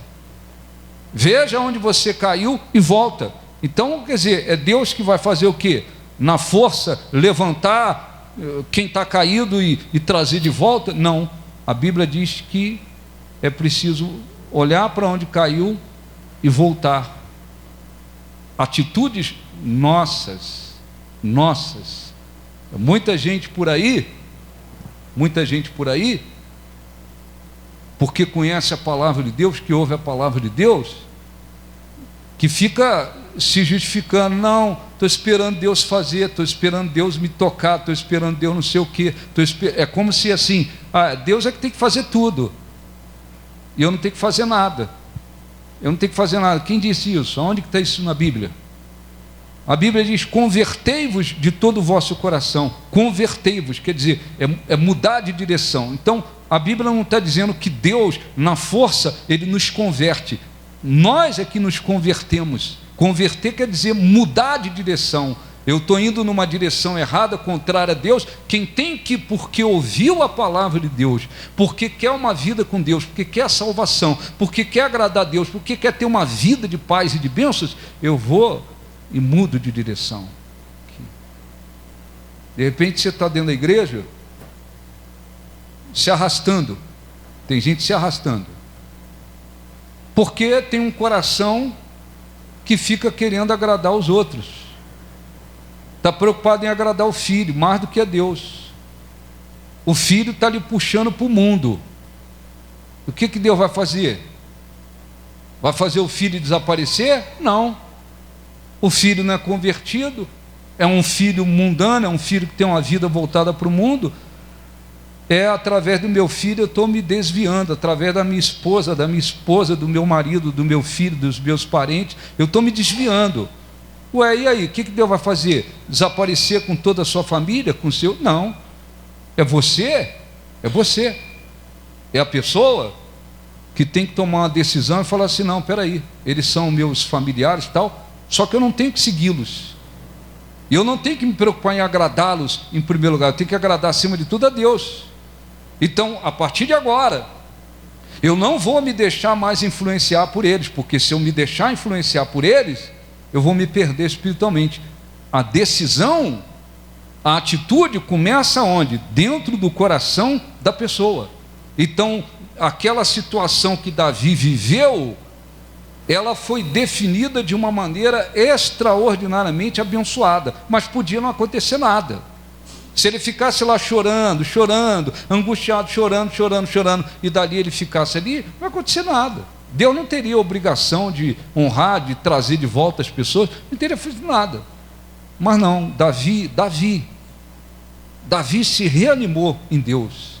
Veja onde você caiu e volta. Então, quer dizer, é Deus que vai fazer o quê? Na força, levantar quem está caído e trazer de volta? Não. A Bíblia diz que é preciso olhar para onde caiu e voltar. Atitudes nossas. Muita gente por aí, porque conhece a palavra de Deus, que ouve a palavra de Deus, que fica se justificando, não, estou esperando Deus fazer, estou esperando Deus me tocar, estou esperando Deus não sei o quê, é como se assim, Deus é que tem que fazer tudo, e eu não tenho que fazer nada, quem disse isso? Onde que está isso na Bíblia? A Bíblia diz, convertei-vos de todo o vosso coração. Convertei-vos, quer dizer, é mudar de direção. Então, a Bíblia não está dizendo que Deus, na força, Ele nos converte. Nós é que nos convertemos. Converter quer dizer mudar de direção. Eu estou indo numa direção errada, contrária a Deus. Quem tem que, porque ouviu a palavra de Deus, porque quer uma vida com Deus, porque quer a salvação, porque quer agradar a Deus, porque quer ter uma vida de paz e de bênçãos, eu vou e mudo de direção. De repente você está dentro da igreja se arrastando, tem gente se arrastando porque tem um coração que fica querendo agradar os outros, está preocupado em agradar o filho mais do que a Deus. O filho está lhe puxando para o mundo. O que Deus vai fazer? Vai fazer o filho desaparecer? Não. O filho não é convertido, é um filho mundano, é um filho que tem uma vida voltada para o mundo. Através do meu filho eu estou me desviando, através da minha esposa, do meu marido, do meu filho, dos meus parentes, eu estou me desviando. E aí, o que Deus vai fazer? Desaparecer com toda a sua família, com o seu? Não, é você, é a pessoa que tem que tomar uma decisão e falar assim, não, peraí, eles são meus familiares e tal, só que eu não tenho que segui-los, e eu não tenho que me preocupar em agradá-los em primeiro lugar, eu tenho que agradar acima de tudo a Deus. Então, a partir de agora, eu não vou me deixar mais influenciar por eles, porque se eu me deixar influenciar por eles, eu vou me perder espiritualmente. A decisão, a atitude começa onde? Dentro do coração da pessoa. Então, aquela situação que Davi viveu, ela foi definida de uma maneira extraordinariamente abençoada, mas podia não acontecer nada. Se ele ficasse lá chorando, angustiado, chorando, e dali ele ficasse ali, não vai acontecer nada. Deus não teria obrigação de honrar, de trazer de volta as pessoas, não teria feito nada. Mas não, Davi se reanimou em Deus.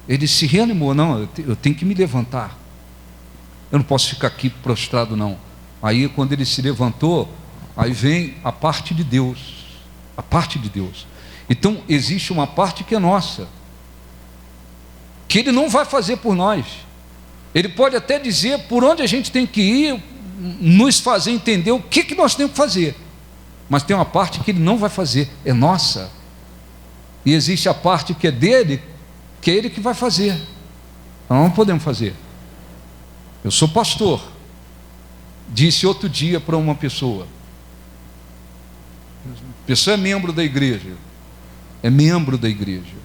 Ele se reanimou, não, eu tenho que me levantar. Eu não posso ficar aqui prostrado, não. Aí quando ele se levantou, aí vem a parte de Deus. Então existe uma parte que é nossa, que Ele não vai fazer por nós. Ele pode até dizer por onde a gente tem que ir, nos fazer entender o que nós temos que fazer, mas tem uma parte que ele não vai fazer, é nossa. E existe a parte que é dele, que é ele que vai fazer. Nós não podemos fazer. Eu sou pastor. Disse outro dia para uma pessoa. A pessoa é membro da igreja. É membro da igreja.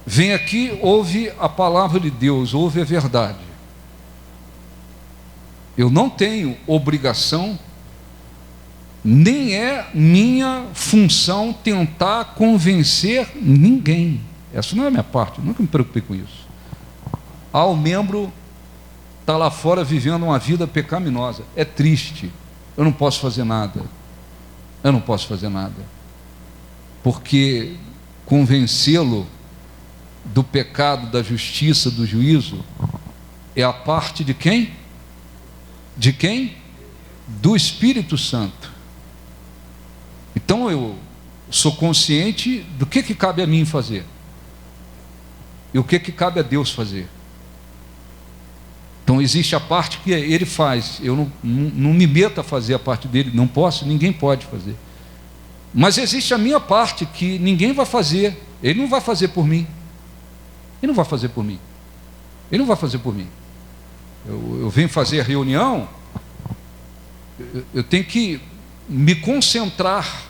Vem aqui, ouve a palavra de Deus, ouve a verdade. Eu não tenho obrigação, nem é minha função tentar convencer ninguém. Essa não é a minha parte, eu nunca me preocupei com isso. O membro está lá fora vivendo uma vida pecaminosa. É triste, eu não posso fazer nada. Eu não posso fazer nada. Porque convencê-lo do pecado, da justiça, do juízo, é a parte de quem? De quem? Do Espírito Santo. Então eu sou consciente do que cabe a mim fazer e o que cabe a Deus fazer. Então existe a parte que ele faz, eu não me meto a fazer a parte dele, não posso, ninguém pode fazer. Mas existe a minha parte que ninguém vai fazer, ele não vai fazer por mim. Ele não vai fazer por mim. Ele não vai fazer por mim. Eu venho fazer a reunião, eu tenho que me concentrar,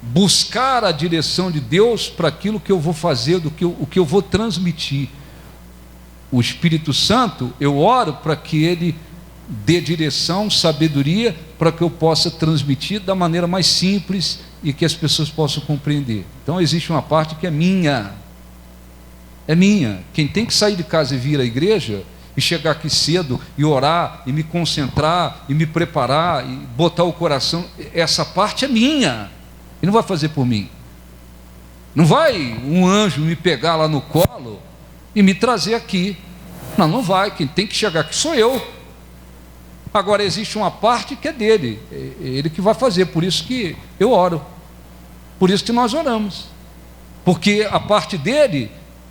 buscar a direção de Deus para aquilo que eu vou fazer, o que eu vou transmitir. O Espírito Santo, eu oro para que Ele dê direção, sabedoria, para que eu possa transmitir da maneira mais simples e que as pessoas possam compreender. Então existe uma parte que é minha. É minha. Quem tem que sair de casa e vir à igreja e chegar aqui cedo e orar e me concentrar e me preparar e botar o coração, essa parte é minha. Ele não vai fazer por mim. Não vai um anjo me pegar lá no colo e me trazer aqui. Não vai. Quem tem que chegar aqui sou eu. Agora existe uma parte que é dele, é ele que vai fazer. Por isso que eu oro, por isso que nós oramos, porque a parte dele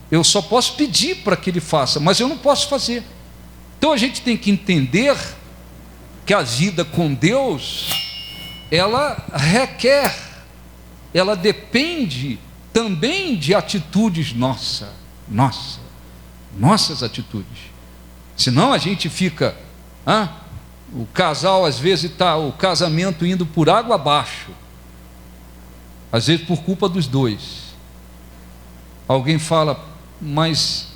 eu só posso pedir para que ele faça, mas eu não posso fazer. Então a gente tem que entender que a vida com Deus, ela requer, ela depende também de atitudes nossas atitudes. Senão a gente fica, o casal às vezes está o casamento indo por água abaixo, às vezes por culpa dos dois. Alguém fala, mas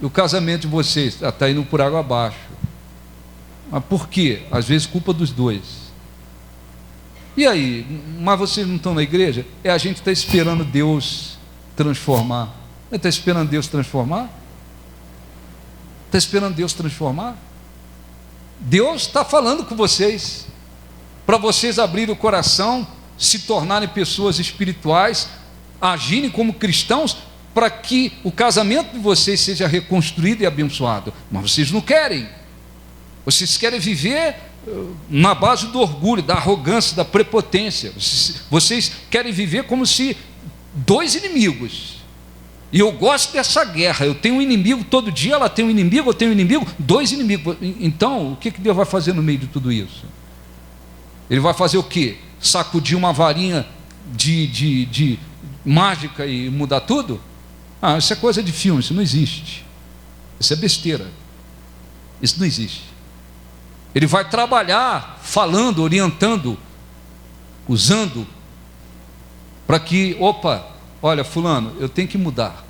o casamento de vocês está indo por água abaixo. Mas por quê? Às vezes culpa dos dois. E aí, mas vocês não estão na igreja? A gente está esperando Deus transformar. Está esperando Deus transformar? Está esperando Deus transformar? Deus está falando com vocês, para vocês abrirem o coração, se tornarem pessoas espirituais, agirem como cristãos, para que o casamento de vocês seja reconstruído e abençoado. Mas vocês não querem. Vocês querem viver na base do orgulho, da arrogância, da prepotência. Vocês querem viver como se dois inimigos. E eu gosto dessa guerra. Eu tenho um inimigo todo dia, ela tem um inimigo, eu tenho um inimigo, dois inimigos. Então, o que Deus vai fazer no meio de tudo isso? Ele vai fazer o quê? Sacudir uma varinha de mágica e mudar tudo? Isso é coisa de filme, isso não existe. Isso é besteira. Isso não existe. Ele vai trabalhar falando, orientando, usando, para que, olha, fulano, eu tenho que mudar.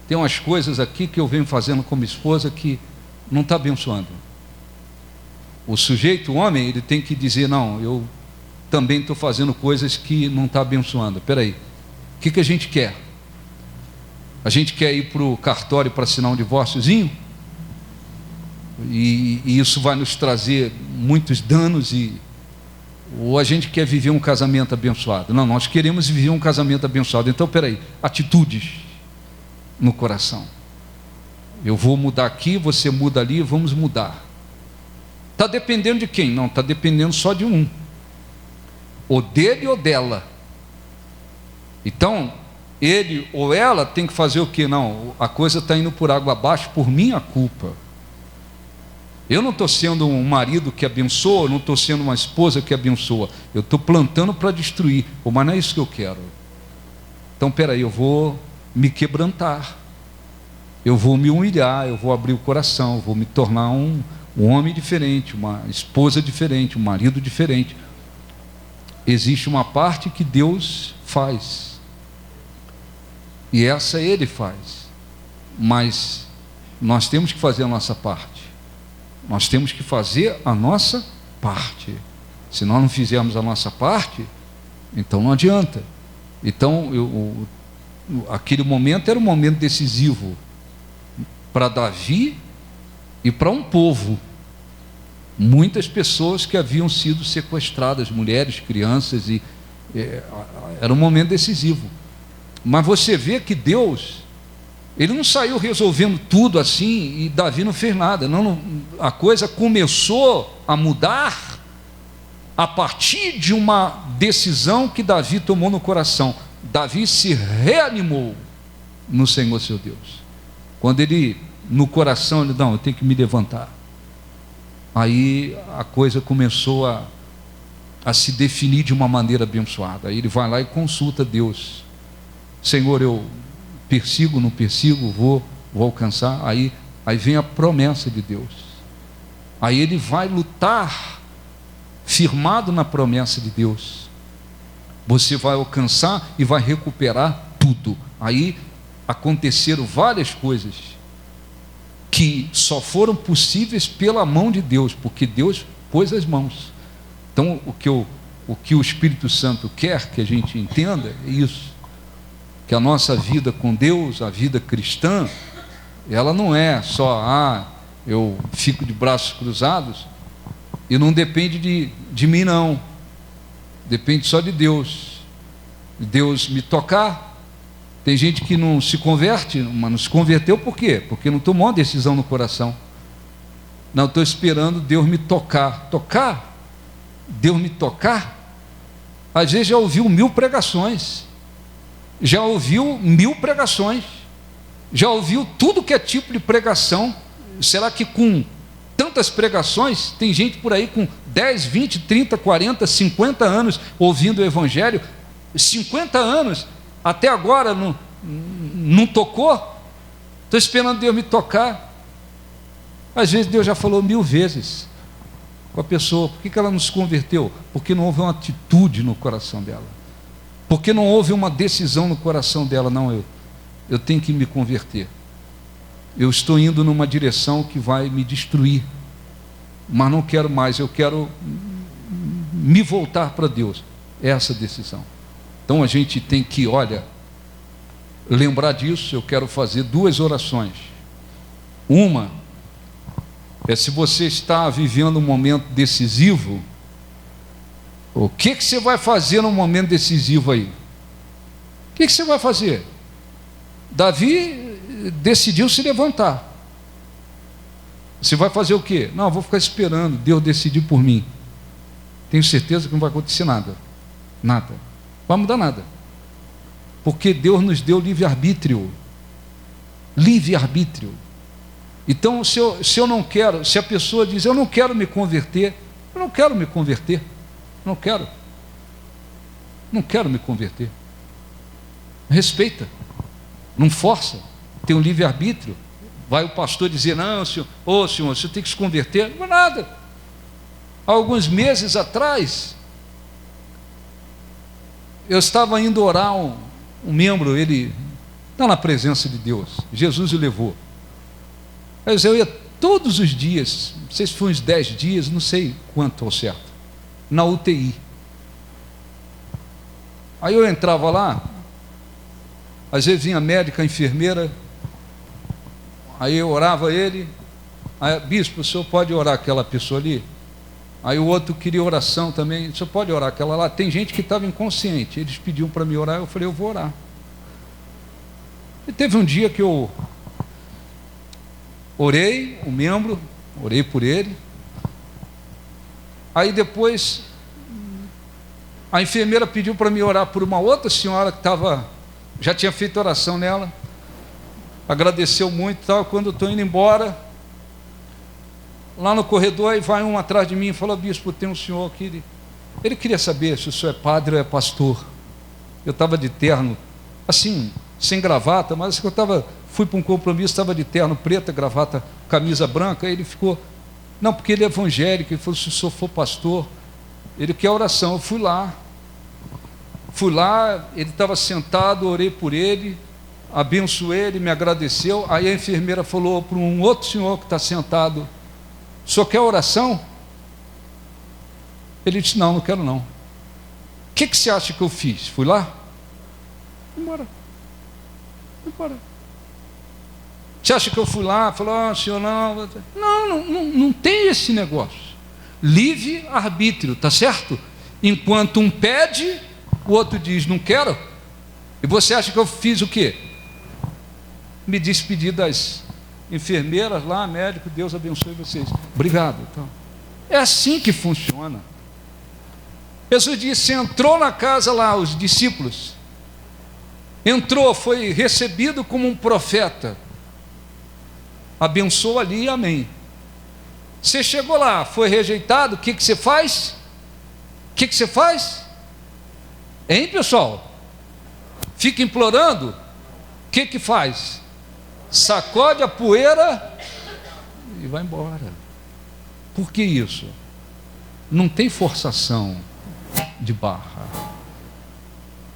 Tem umas coisas aqui que eu venho fazendo com minha esposa que não está abençoando. O sujeito, o homem, ele tem que dizer, não, eu também estou fazendo coisas que não está abençoando. Espera aí, o que a gente quer? A gente quer ir para o cartório para assinar um divórciozinho? E isso vai nos trazer muitos danos, ou a gente quer viver um casamento abençoado? Não, nós queremos viver um casamento abençoado. Então, peraí, atitudes no coração. Eu vou mudar aqui, você muda ali, vamos mudar. Está dependendo de quem? Não, está dependendo só de um, ou dele ou dela. Então, ele ou ela tem que fazer o quê? Não, a coisa está indo por água abaixo por minha culpa. Eu não estou sendo um marido que abençoa, eu não estou sendo uma esposa que abençoa. Eu estou plantando para destruir. Pô, mas não é isso que eu quero. Então, peraí, eu vou me quebrantar. Eu vou me humilhar, eu vou abrir o coração, eu vou me tornar um homem diferente, uma esposa diferente, um marido diferente. Existe uma parte que Deus faz. E essa Ele faz. Mas nós temos que fazer a nossa parte. Nós temos que fazer a nossa parte. Se nós não fizermos a nossa parte, então não adianta. Então, aquele momento era um momento decisivo para Davi e para um povo. Muitas pessoas que haviam sido sequestradas, mulheres, crianças, era um momento decisivo. Mas você vê que Deus, Ele não saiu resolvendo tudo assim e Davi não fez nada. Não, a coisa começou a mudar a partir de uma decisão que Davi tomou no coração. Davi se reanimou no Senhor seu Deus. Quando ele, no coração, ele, não, eu tenho que me levantar. Aí a coisa começou a se definir de uma maneira abençoada. Aí ele vai lá e consulta Deus. Senhor, eu persigo, não persigo, vou alcançar. Aí vem a promessa de Deus. Aí ele vai lutar, firmado na promessa de Deus. Você vai alcançar e vai recuperar tudo. Aí aconteceram várias coisas que só foram possíveis pela mão de Deus, porque Deus pôs as mãos. Então o que o Espírito Santo quer que a gente entenda é isso, que a nossa vida com Deus, a vida cristã, ela não é só, eu fico de braços cruzados, e não depende de mim não, depende só de Deus. Deus me tocar. Tem gente que não se converte, mas não se converteu por quê? Porque não tomou uma decisão no coração. Não, estou esperando Deus me tocar. Tocar? Deus me tocar? Às vezes já ouviu 1000 pregações, já ouviu 1000 pregações, já ouviu tudo que é tipo de pregação. Será que com tantas pregações, tem gente por aí com 10, 20, 30, 40, 50 anos ouvindo o Evangelho, 50 anos, até agora não tocou? Estou esperando Deus me tocar. Às vezes Deus já falou 1000 vezes com a pessoa. Por que ela não se converteu? Porque não houve uma atitude no coração dela, porque não houve uma decisão no coração dela. Não, eu tenho que me converter, eu estou indo numa direção que vai me destruir, mas não quero mais, eu quero me voltar para Deus. É essa decisão. Então a gente tem que, lembrar disso. Eu quero fazer 2 orações. Uma é, se você está vivendo um momento decisivo, o que você vai fazer no momento decisivo aí? O que você vai fazer? Davi decidiu se levantar. Você vai fazer o quê? Não, eu vou ficar esperando Deus decidir por mim. Tenho certeza que não vai acontecer nada. Nada. Não vai mudar nada. Porque Deus nos deu livre-arbítrio. Livre-arbítrio. Então, se eu não quero, se a pessoa diz, eu não quero me converter, eu não quero me converter. Não quero me converter. Respeita. Não força. Tem um livre-arbítrio. Vai o pastor dizer, não, senhor, senhor, você tem que se converter. Não é nada. Há alguns meses atrás, eu estava indo orar, um membro, ele está na presença de Deus, Jesus o levou. Aí eu ia todos os dias, não sei se foi uns 10 dias, não sei quanto ao certo, na UTI. Aí eu entrava lá, às vezes vinha a médica, a enfermeira, aí eu orava ele, aí, bispo, o senhor pode orar aquela pessoa ali? Aí o outro queria oração também, o senhor pode orar aquela lá? Tem gente que estava inconsciente, eles pediam para me orar, eu falei, eu vou orar. E teve um dia que eu orei, um membro, orei por ele, aí depois a enfermeira pediu para me orar por uma outra senhora que já tinha feito oração nela, agradeceu muito e tal. Quando eu estou indo embora, lá no corredor, aí vai um atrás de mim e fala: bispo, tem um senhor aqui, ele queria saber se o senhor é padre ou é pastor. Eu estava de terno, assim, sem gravata, mas fui para um compromisso, estava de terno preto, gravata, camisa branca. Aí ele ficou: não, porque ele é evangélico. Ele falou: se o senhor for pastor, ele quer oração. Eu fui lá, ele estava sentado, orei por ele, abençoei ele, me agradeceu. Aí a enfermeira falou para um outro senhor que está sentado: o senhor quer oração? Ele disse: não, não quero não. O que você acha que eu fiz? Fui lá? Fui embora. Você acha que eu fui lá, falou: senhor, não tem esse negócio. Livre arbítrio, tá certo? Enquanto um pede, o outro diz: não quero. E você acha que eu fiz o quê? Me despedi das enfermeiras lá, médico, Deus abençoe vocês. Obrigado. Então, é assim que funciona. Jesus disse: entrou na casa lá, os discípulos. Entrou, foi recebido como um profeta. Abençoou ali, amém. Você chegou lá, foi rejeitado, o que você faz? O que você faz? Hein, pessoal? Fica implorando? O que faz? Sacode a poeira e vai embora. Por que isso? Não tem forçação de barra.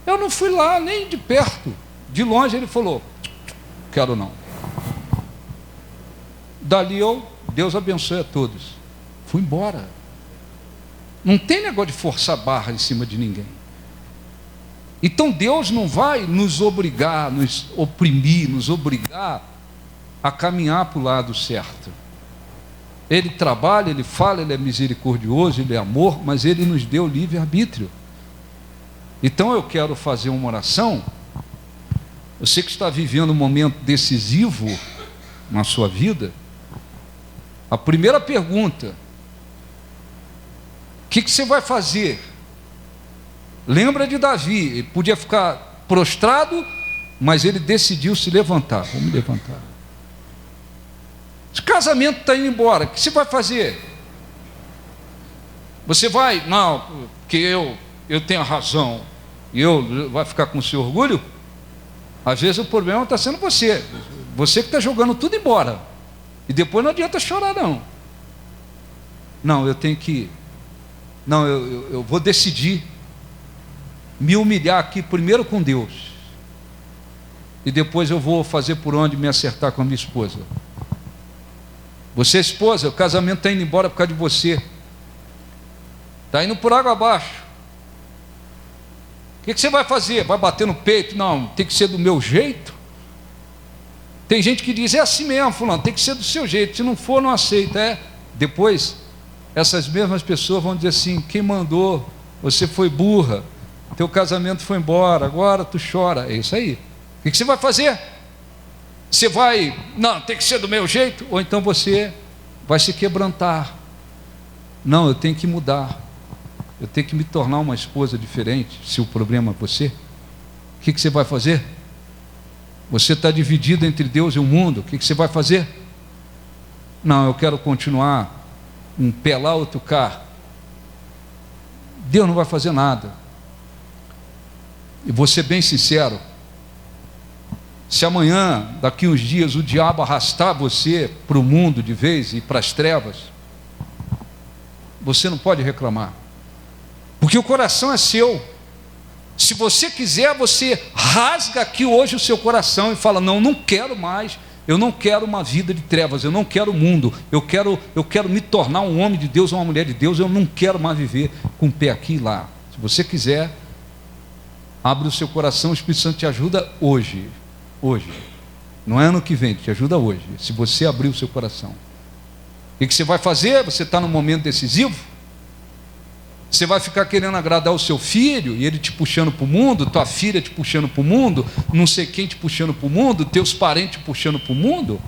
Eu não fui lá nem de perto. De longe ele falou: quero não. Dali Deus abençoe a todos. Fui embora. Não tem negócio de forçar barra em cima de ninguém. Então Deus não vai nos obrigar, nos oprimir, nos obrigar a caminhar para o lado certo. Ele trabalha, ele fala, ele é misericordioso, ele é amor, mas ele nos deu livre-arbítrio. Então eu quero fazer uma oração. Você que está vivendo um momento decisivo na sua vida, a primeira pergunta: o que você vai fazer? Lembra de Davi, ele podia ficar prostrado, mas ele decidiu se levantar. Vou me levantar. O casamento está indo embora, o que você vai fazer? Você vai, não, porque eu tenho a razão, e vai ficar com o seu orgulho? Às vezes o problema está sendo você que está jogando tudo embora, e depois não adianta chorar não. Não, eu tenho que, não, eu vou decidir me humilhar aqui primeiro com Deus, e depois eu vou fazer por onde me acertar com a minha esposa. Você, esposa, o casamento está indo embora por causa de você, está indo por água abaixo. O que você vai fazer? Vai bater no peito? Não, tem que ser do meu jeito. Tem gente que diz: é assim mesmo, fulano, tem que ser do seu jeito, se não for, não aceita. Depois, essas mesmas pessoas vão dizer assim: quem mandou? Você foi burra, teu casamento foi embora, agora tu chora. É isso aí. O que você vai fazer? Você vai, não, tem que ser do meu jeito? Ou então você vai se quebrantar. Não, eu tenho que mudar, eu tenho que me tornar uma esposa diferente. Se o problema é você, o que você vai fazer? Você está dividido entre Deus e o mundo, o que você vai fazer? Não, eu quero continuar um pé lá, outro cá. Deus não vai fazer nada. E vou ser bem sincero: se amanhã, daqui uns dias, o diabo arrastar você para o mundo de vez e para as trevas, você não pode reclamar, porque o coração é seu. Se você quiser, você rasga aqui hoje o seu coração e fala: não, não quero mais, eu não quero uma vida de trevas, eu não quero o mundo, eu quero me tornar um homem de Deus, uma mulher de Deus, eu não quero mais viver com o pé aqui e lá. Se você quiser, abre o seu coração, o Espírito Santo te ajuda hoje. Hoje, não é ano que vem, te ajuda hoje, se você abrir o seu coração. O que você vai fazer? Você está num momento decisivo? Você vai ficar querendo agradar o seu filho e ele te puxando para o mundo, tua filha te puxando para o mundo, não sei quem te puxando para o mundo, teus parentes te puxando para o mundo?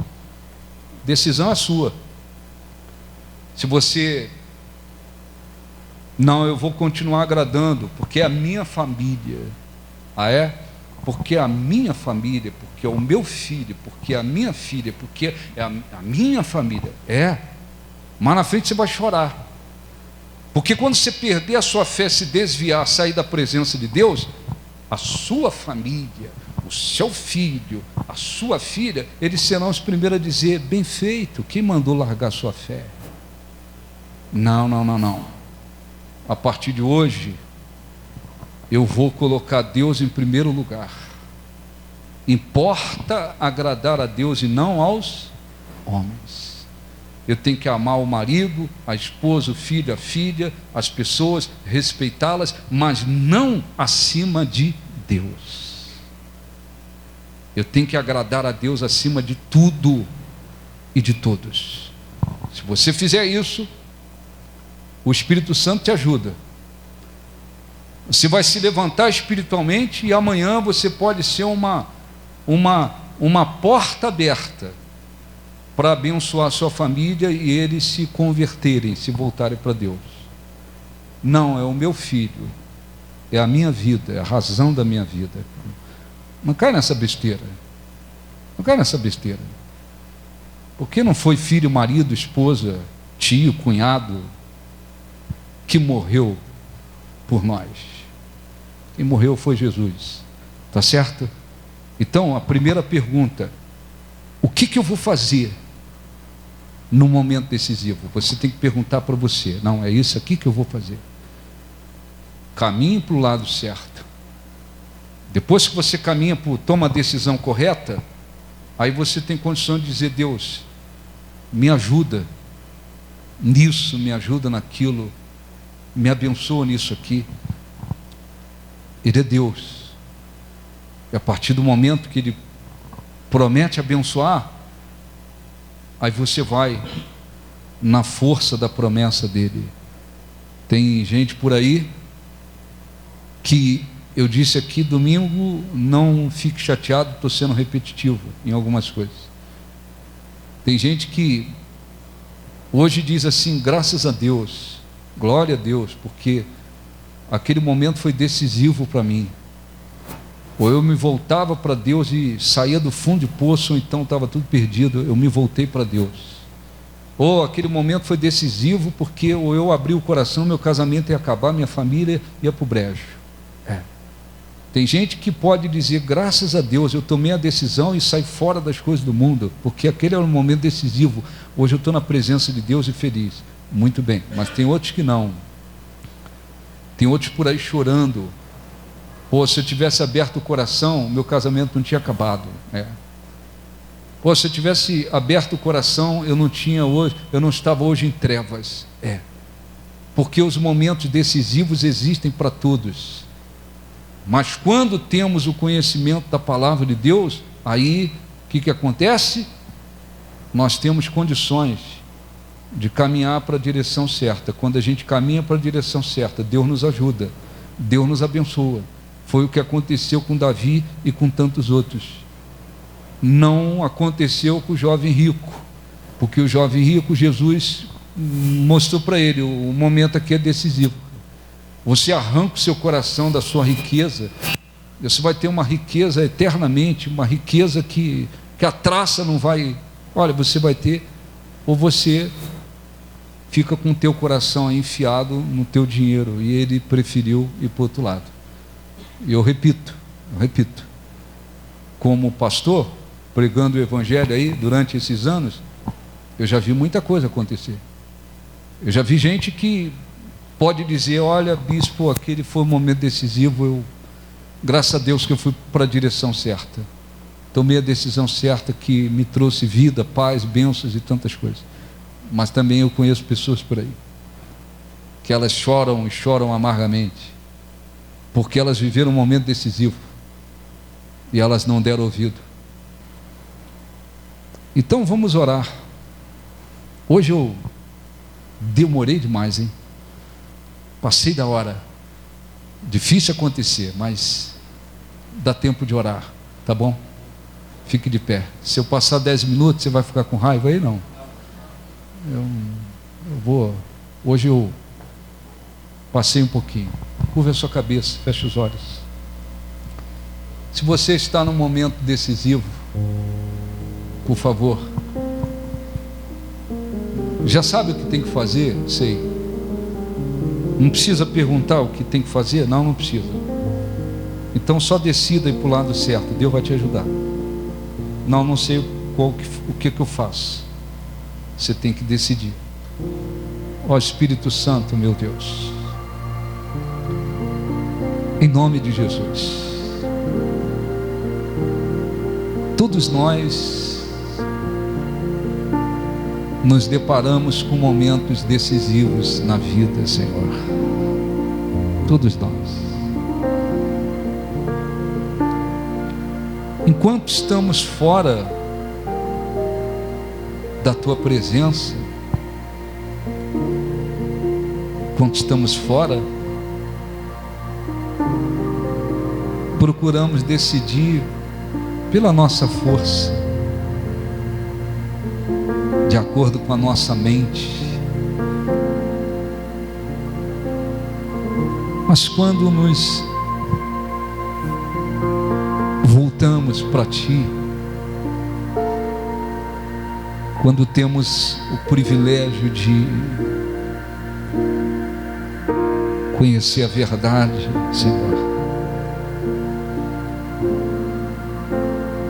Decisão é sua. Se você, não, eu vou continuar agradando, porque é a minha família. Ah, é? Porque a minha família, porque é o meu filho, porque é a minha filha, porque é a minha família. Mas na frente você vai chorar. Porque quando você perder a sua fé, se desviar, sair da presença de Deus, a sua família, o seu filho, a sua filha, eles serão os primeiros a dizer: bem feito, quem mandou largar sua fé? Não. A partir de hoje, eu vou colocar Deus em primeiro lugar. Importa agradar a Deus e não aos homens. Eu tenho que amar o marido, a esposa, o filho, a filha, as pessoas, respeitá-las, mas não acima de Deus. Eu tenho que agradar a Deus acima de tudo e de todos. Se você fizer isso, o Espírito Santo te ajuda. Você vai se levantar espiritualmente e amanhã você pode ser uma porta aberta para abençoar a sua família e eles se converterem, se voltarem para Deus. Não, é o meu filho, é a minha vida, é a razão da minha vida. Não cai nessa besteira. Não cai nessa besteira. Porque não foi filho, marido, esposa, tio, cunhado que morreu por nós. Quem morreu foi Jesus. Tá certo? Então, a primeira pergunta: o que eu vou fazer no momento decisivo? Você tem que perguntar para você: não, é isso aqui que eu vou fazer. Caminhe para o lado certo. Depois que você caminha, toma a decisão correta, aí você tem condição de dizer: Deus, me ajuda nisso, me ajuda naquilo, me abençoa nisso aqui. Ele é Deus. E a partir do momento que Ele promete abençoar, aí você vai na força da promessa dele. Tem gente por aí que eu disse aqui domingo, não fique chateado, estou sendo repetitivo em algumas coisas. Tem gente que hoje diz assim: graças a Deus, glória a Deus, porque aquele momento foi decisivo para mim. Ou eu me voltava para Deus e saía do fundo de poço, ou então estava tudo perdido, eu me voltei para Deus. Ou aquele momento foi decisivo porque ou eu abri o coração, meu casamento ia acabar, minha família ia para o brejo. Tem gente que pode dizer: graças a Deus eu tomei a decisão e saí fora das coisas do mundo, porque aquele era um momento decisivo. Hoje eu estou na presença de Deus e feliz. Muito bem, mas tem outros que não. Tem outros por aí chorando: pô, se eu tivesse aberto o coração, meu casamento não tinha acabado. Pô, se eu tivesse aberto o coração, eu não estava hoje em trevas. Porque os momentos decisivos existem para todos. Mas quando temos o conhecimento da palavra de Deus, aí o que acontece? Nós temos condições de caminhar para a direção certa. Quando a gente caminha para a direção certa, Deus nos ajuda, Deus nos abençoa. Foi o que aconteceu com Davi e com tantos outros. Não aconteceu com o jovem rico, porque o jovem rico, Jesus mostrou para ele: o momento aqui é decisivo. Você arranca o seu coração da sua riqueza, você vai ter uma riqueza eternamente, uma riqueza que a traça não vai. Olha, você vai ter, ou você fica com o teu coração enfiado no teu dinheiro, e ele preferiu ir para o outro lado. E eu repito, como pastor, pregando o evangelho aí durante esses anos, eu já vi muita coisa acontecer. Eu já vi gente que pode dizer: olha, bispo, aquele foi um momento decisivo, graças a Deus que eu fui para a direção certa, tomei a decisão certa que me trouxe vida, paz, bênçãos e tantas coisas. Mas também eu conheço pessoas por aí que elas choram e choram amargamente, porque elas viveram um momento decisivo e elas não deram ouvido. Então vamos orar. Hoje eu demorei demais, hein? Passei da hora. Difícil acontecer, mas dá tempo de orar, tá bom? Fique de pé. Se eu passar 10 minutos, você vai ficar com raiva aí? Não. Eu vou. Hoje eu passei um pouquinho. Curva a sua cabeça, feche os olhos. Se você está num momento decisivo, por favor, Já sabe o que tem que fazer? Sei. Não precisa perguntar o que tem que fazer? Não, não precisa. Então só decida ir para o lado certo, Deus vai te ajudar. Não, não sei o que eu faço. Você tem que decidir. Ó Espírito Santo, meu Deus, em nome de Jesus, todos nós nos deparamos com momentos decisivos na vida, Senhor. Todos nós. Enquanto estamos fora da Tua presença, enquanto estamos fora, procuramos decidir pela nossa força, de acordo com a nossa mente. Mas quando nos voltamos para Ti, quando temos o privilégio de conhecer a verdade, Senhor,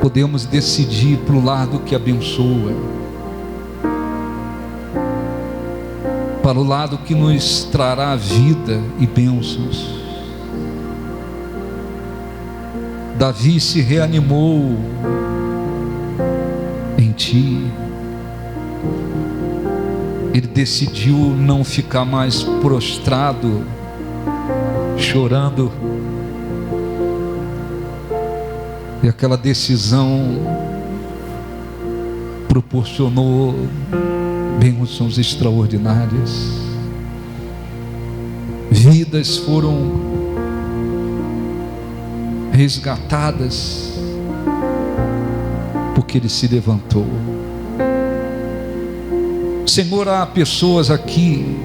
podemos decidir para o lado que abençoa, para o lado que nos trará vida e bênçãos. Davi se reanimou em Ti. Ele decidiu não ficar mais prostrado, chorando. E aquela decisão proporcionou bênçãos extraordinárias. Vidas foram resgatadas porque Ele se levantou. Senhor, há pessoas aqui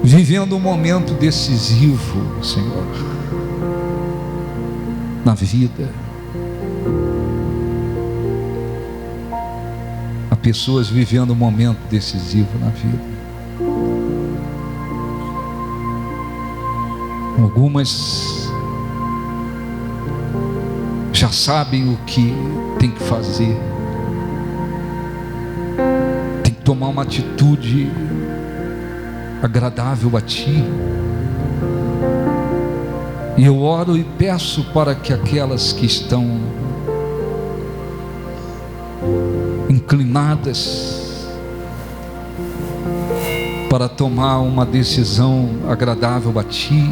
vivendo um momento decisivo, Senhor, na vida. Há pessoas vivendo um momento decisivo na vida. Algumas já sabem o que tem que fazer, tem que tomar uma atitude agradável a Ti. E eu oro e peço para que aquelas que estão inclinadas para tomar uma decisão agradável a Ti,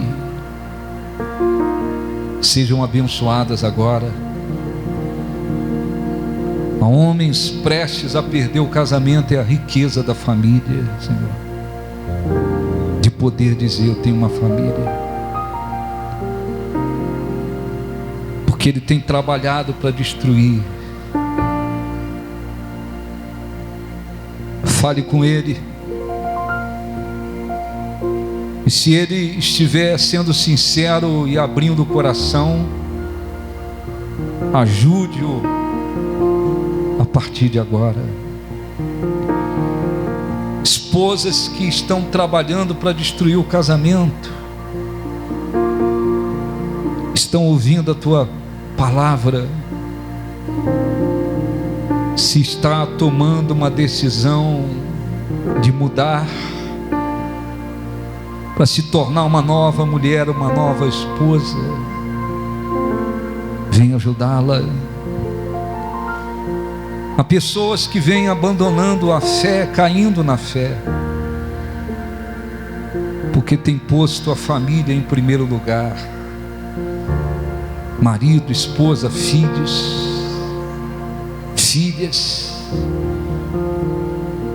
sejam abençoadas agora. Há homens prestes a perder o casamento e a riqueza da família, Senhor, de poder dizer: eu tenho uma família. Porque ele tem trabalhado para destruir. Fale com ele. E se ele estiver sendo sincero e abrindo o coração, ajude-o a partir de agora. Esposas que estão trabalhando para destruir o casamento, estão ouvindo a Tua palavra, se está tomando uma decisão de mudar para se tornar uma nova mulher, uma nova esposa, venha ajudá-la. Há pessoas que vêm abandonando a fé, caindo na fé, porque tem posto a família em primeiro lugar. Marido, esposa, filhos, filhas,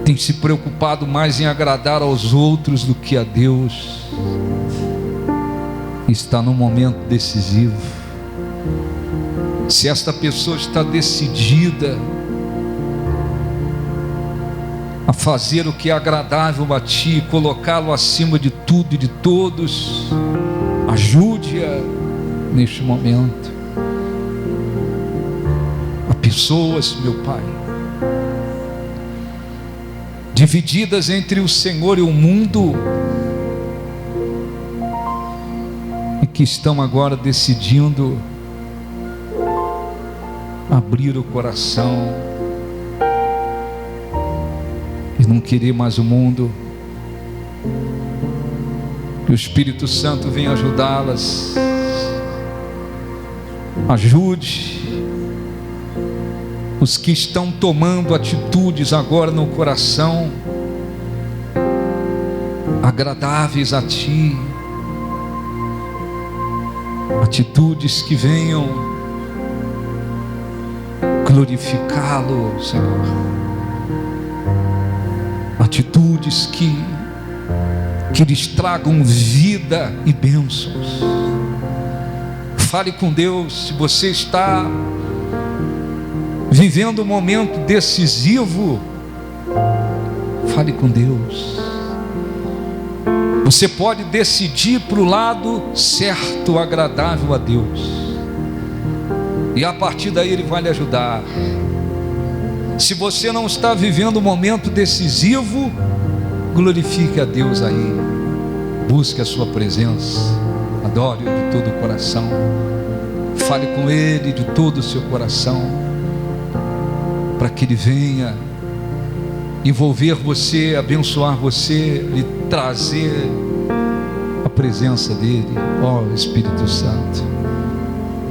tem se preocupado mais em agradar aos outros do que a Deus. Está num momento decisivo. Se esta pessoa está decidida a fazer o que é agradável a Ti, colocá-lo acima de tudo e de todos, ajude-a neste momento. Há pessoas, meu Pai, divididas entre o Senhor e o mundo, e que estão agora decidindo abrir o coração e não querer mais o mundo. Que o Espírito Santo venha ajudá-las. Ajude os que estão tomando atitudes agora no coração agradáveis a Ti, atitudes que venham glorificá-lo, Senhor, atitudes que lhes tragam vida e bênçãos. Fale com Deus. Se você está vivendo um momento decisivo, fale com Deus. Você pode decidir para o lado certo, agradável a Deus, e a partir daí Ele vai lhe ajudar. Se você não está vivendo um momento decisivo, glorifique a Deus aí, busque a sua presença, adore-o de todo o coração, fale com Ele de todo o seu coração, para que Ele venha envolver você, abençoar você, lhe trazer a presença dEle. Ó Espírito Santo,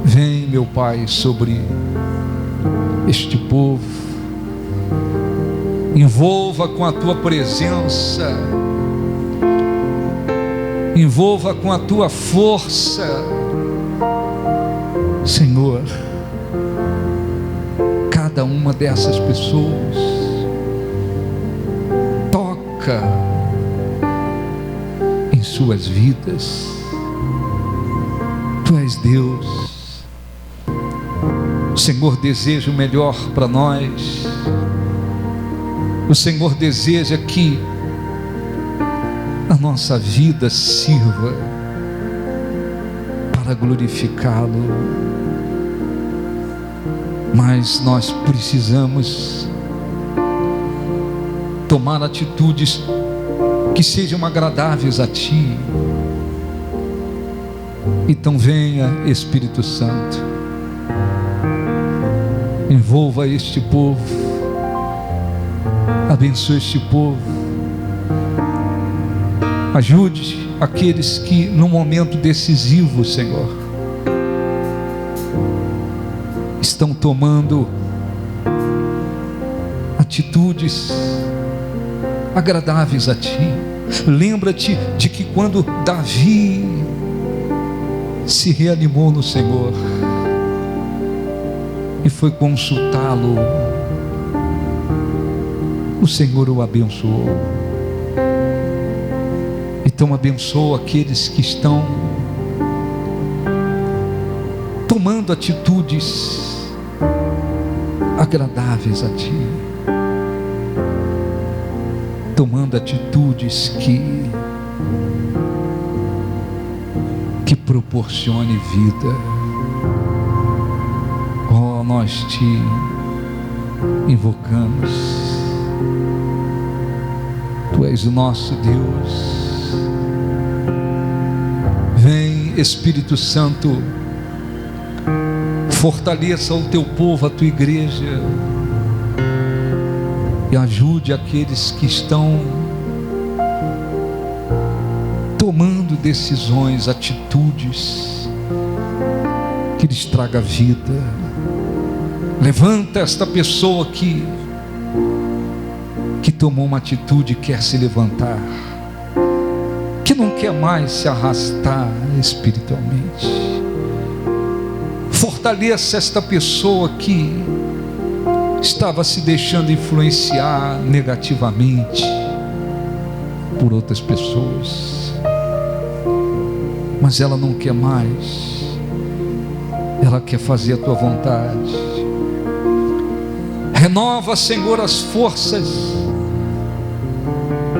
vem, meu Pai, sobre este povo, envolva com a Tua presença, envolva com a Tua força, Senhor, cada uma dessas pessoas. Toca em suas vidas. Tu és Deus. O Senhor deseja o melhor para nós. O Senhor deseja que a nossa vida sirva para glorificá-lo, mas nós precisamos tomar atitudes que sejam agradáveis a Ti. Então venha, Espírito Santo, envolva este povo, abençoe este povo, ajude aqueles que no momento decisivo, Senhor, estão tomando atitudes agradáveis a Ti. Lembra-te de que quando Davi se reanimou no Senhor e foi consultá-lo, o Senhor o abençoou. Então abençoa aqueles que estão tomando atitudes agradáveis a Ti, tomando atitudes que proporcione vida. Oh, nós Te invocamos. Tu és o nosso Deus. Vem, Espírito Santo, fortaleça o Teu povo, a Tua igreja, e ajude aqueles que estão tomando decisões, atitudes que lhes traga vida. Levanta esta pessoa que tomou uma atitude e quer se levantar, que não quer mais se arrastar espiritualmente. Fortaleça esta pessoa que estava se deixando influenciar negativamente por outras pessoas, mas ela não quer mais, ela quer fazer a Tua vontade. Renova, Senhor, as forças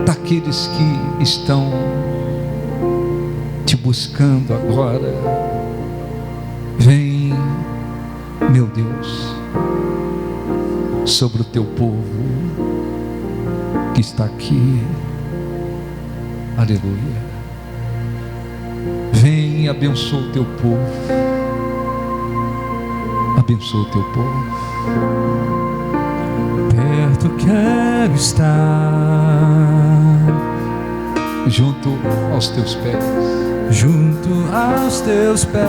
daqueles que estão Te buscando agora. Vem, meu Deus, sobre o Teu povo que que está aqui. Aleluia. Vem e abençoa o teu povo. Abençoa o teu povo. Perto quero estar, junto aos teus pés. junto aos teus pés.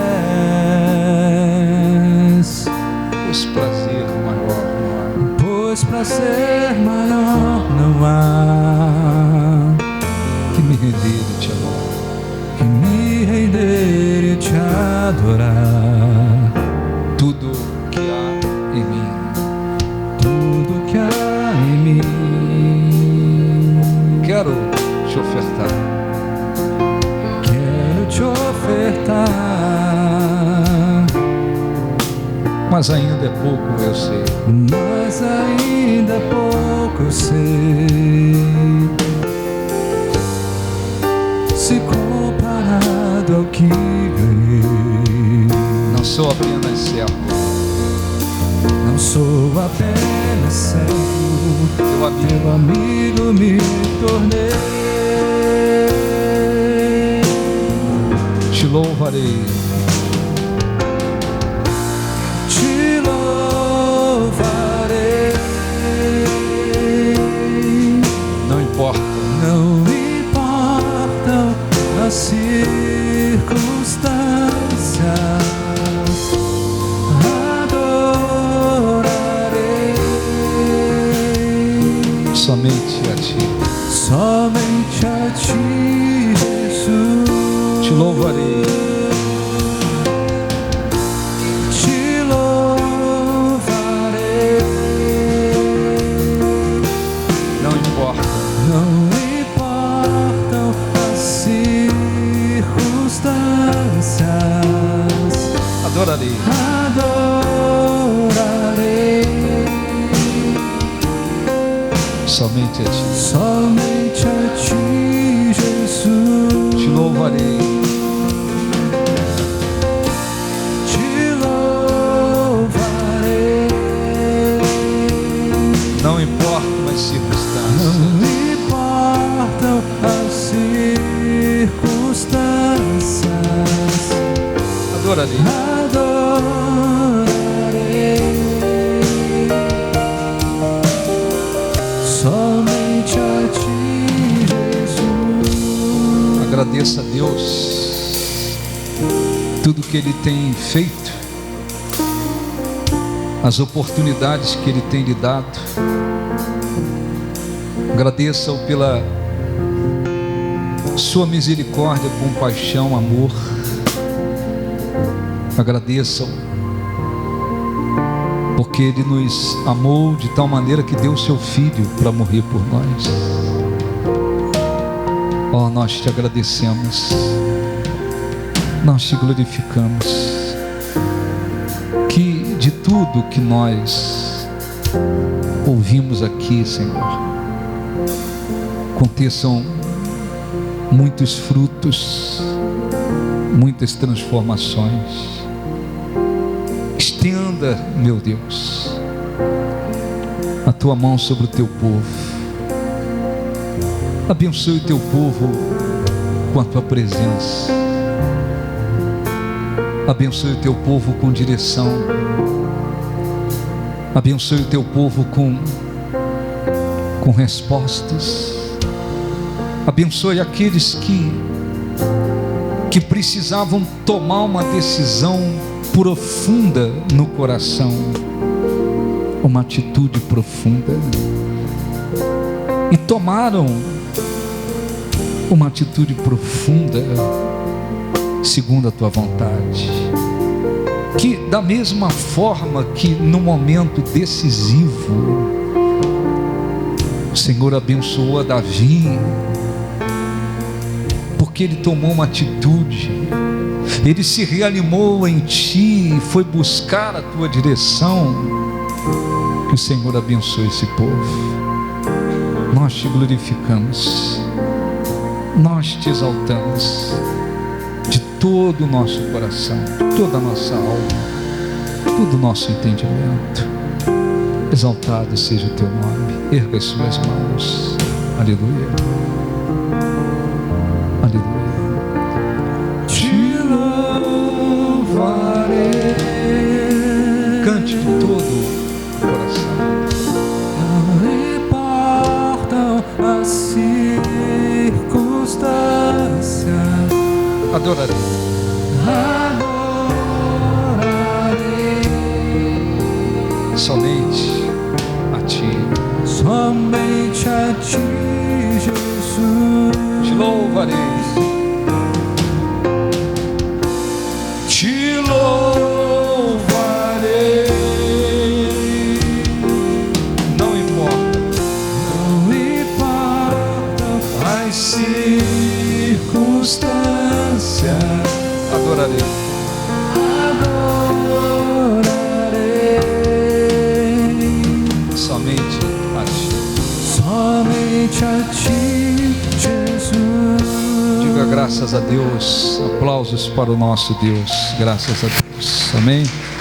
Pois prazer maior não há. Pois prazer maior não há Que me render e te adorar. que me render e te adorar. Tudo que há em mim, Tudo que há em mim, quero te ofertar. quero te ofertar. Mas ainda é pouco, eu sei. Mas ainda pouco eu sei, se comparado ao que ganhei. Não sou apenas servo, Não sou apenas servo, teu amigo. teu amigo me tornei. Te louvarei, Te louvarei. não importa Não importam as circunstâncias, adorarei somente a ti. somente a ti, Jesus. Te louvarei, Te louvarei. não importa Não importam as circunstâncias, adorarei, adorarei somente a ti. somente a ti, Jesus. Te louvarei, Te louvarei. não importam as circunstâncias. Não importam as circunstâncias, Adorarei, adorarei somente a ti, Jesus. agradeça a Deus tudo que Ele tem feito, as oportunidades que Ele tem lhe dado. Agradeça-o pela sua misericórdia, compaixão, amor. Agradeça-o porque Ele nos amou de tal maneira que deu o seu Filho para morrer por nós. Oh, nós te agradecemos, nós te glorificamos, que de tudo que nós ouvimos aqui, Senhor, aconteçam muitos frutos, muitas transformações. Estenda, meu Deus, a tua mão sobre o teu povo. Abençoe o teu povo com a tua presença. Abençoe o teu povo com direção. Abençoe o teu povo com respostas. Abençoe aqueles que precisavam tomar uma decisão profunda no coração, uma atitude profunda, e tomaram uma atitude profunda segundo a tua vontade. Que da mesma forma que no momento decisivo o Senhor abençoou a Davi, porque ele tomou uma atitude, ele se reanimou em ti e foi buscar a tua direção. Que o Senhor abençoe esse povo. Nós te glorificamos, nós te exaltamos de todo o nosso coração, de toda a nossa alma, todo o nosso entendimento. Exaltado seja o teu nome. Erga as suas mãos. Aleluia. Aleluia. Te louvarei. Cante de todo o coração. Não importam as circunstâncias. Adorarei. Somente a Ti. Somente a Ti, Jesus. Te louvarei. Te louvarei. Não importa. Não importa as circunstâncias. Adorarei. Somente a Ti. Somente a Ti, Jesus. Diga graças a Deus. Aplausos para o nosso Deus. Graças a Deus. Amém.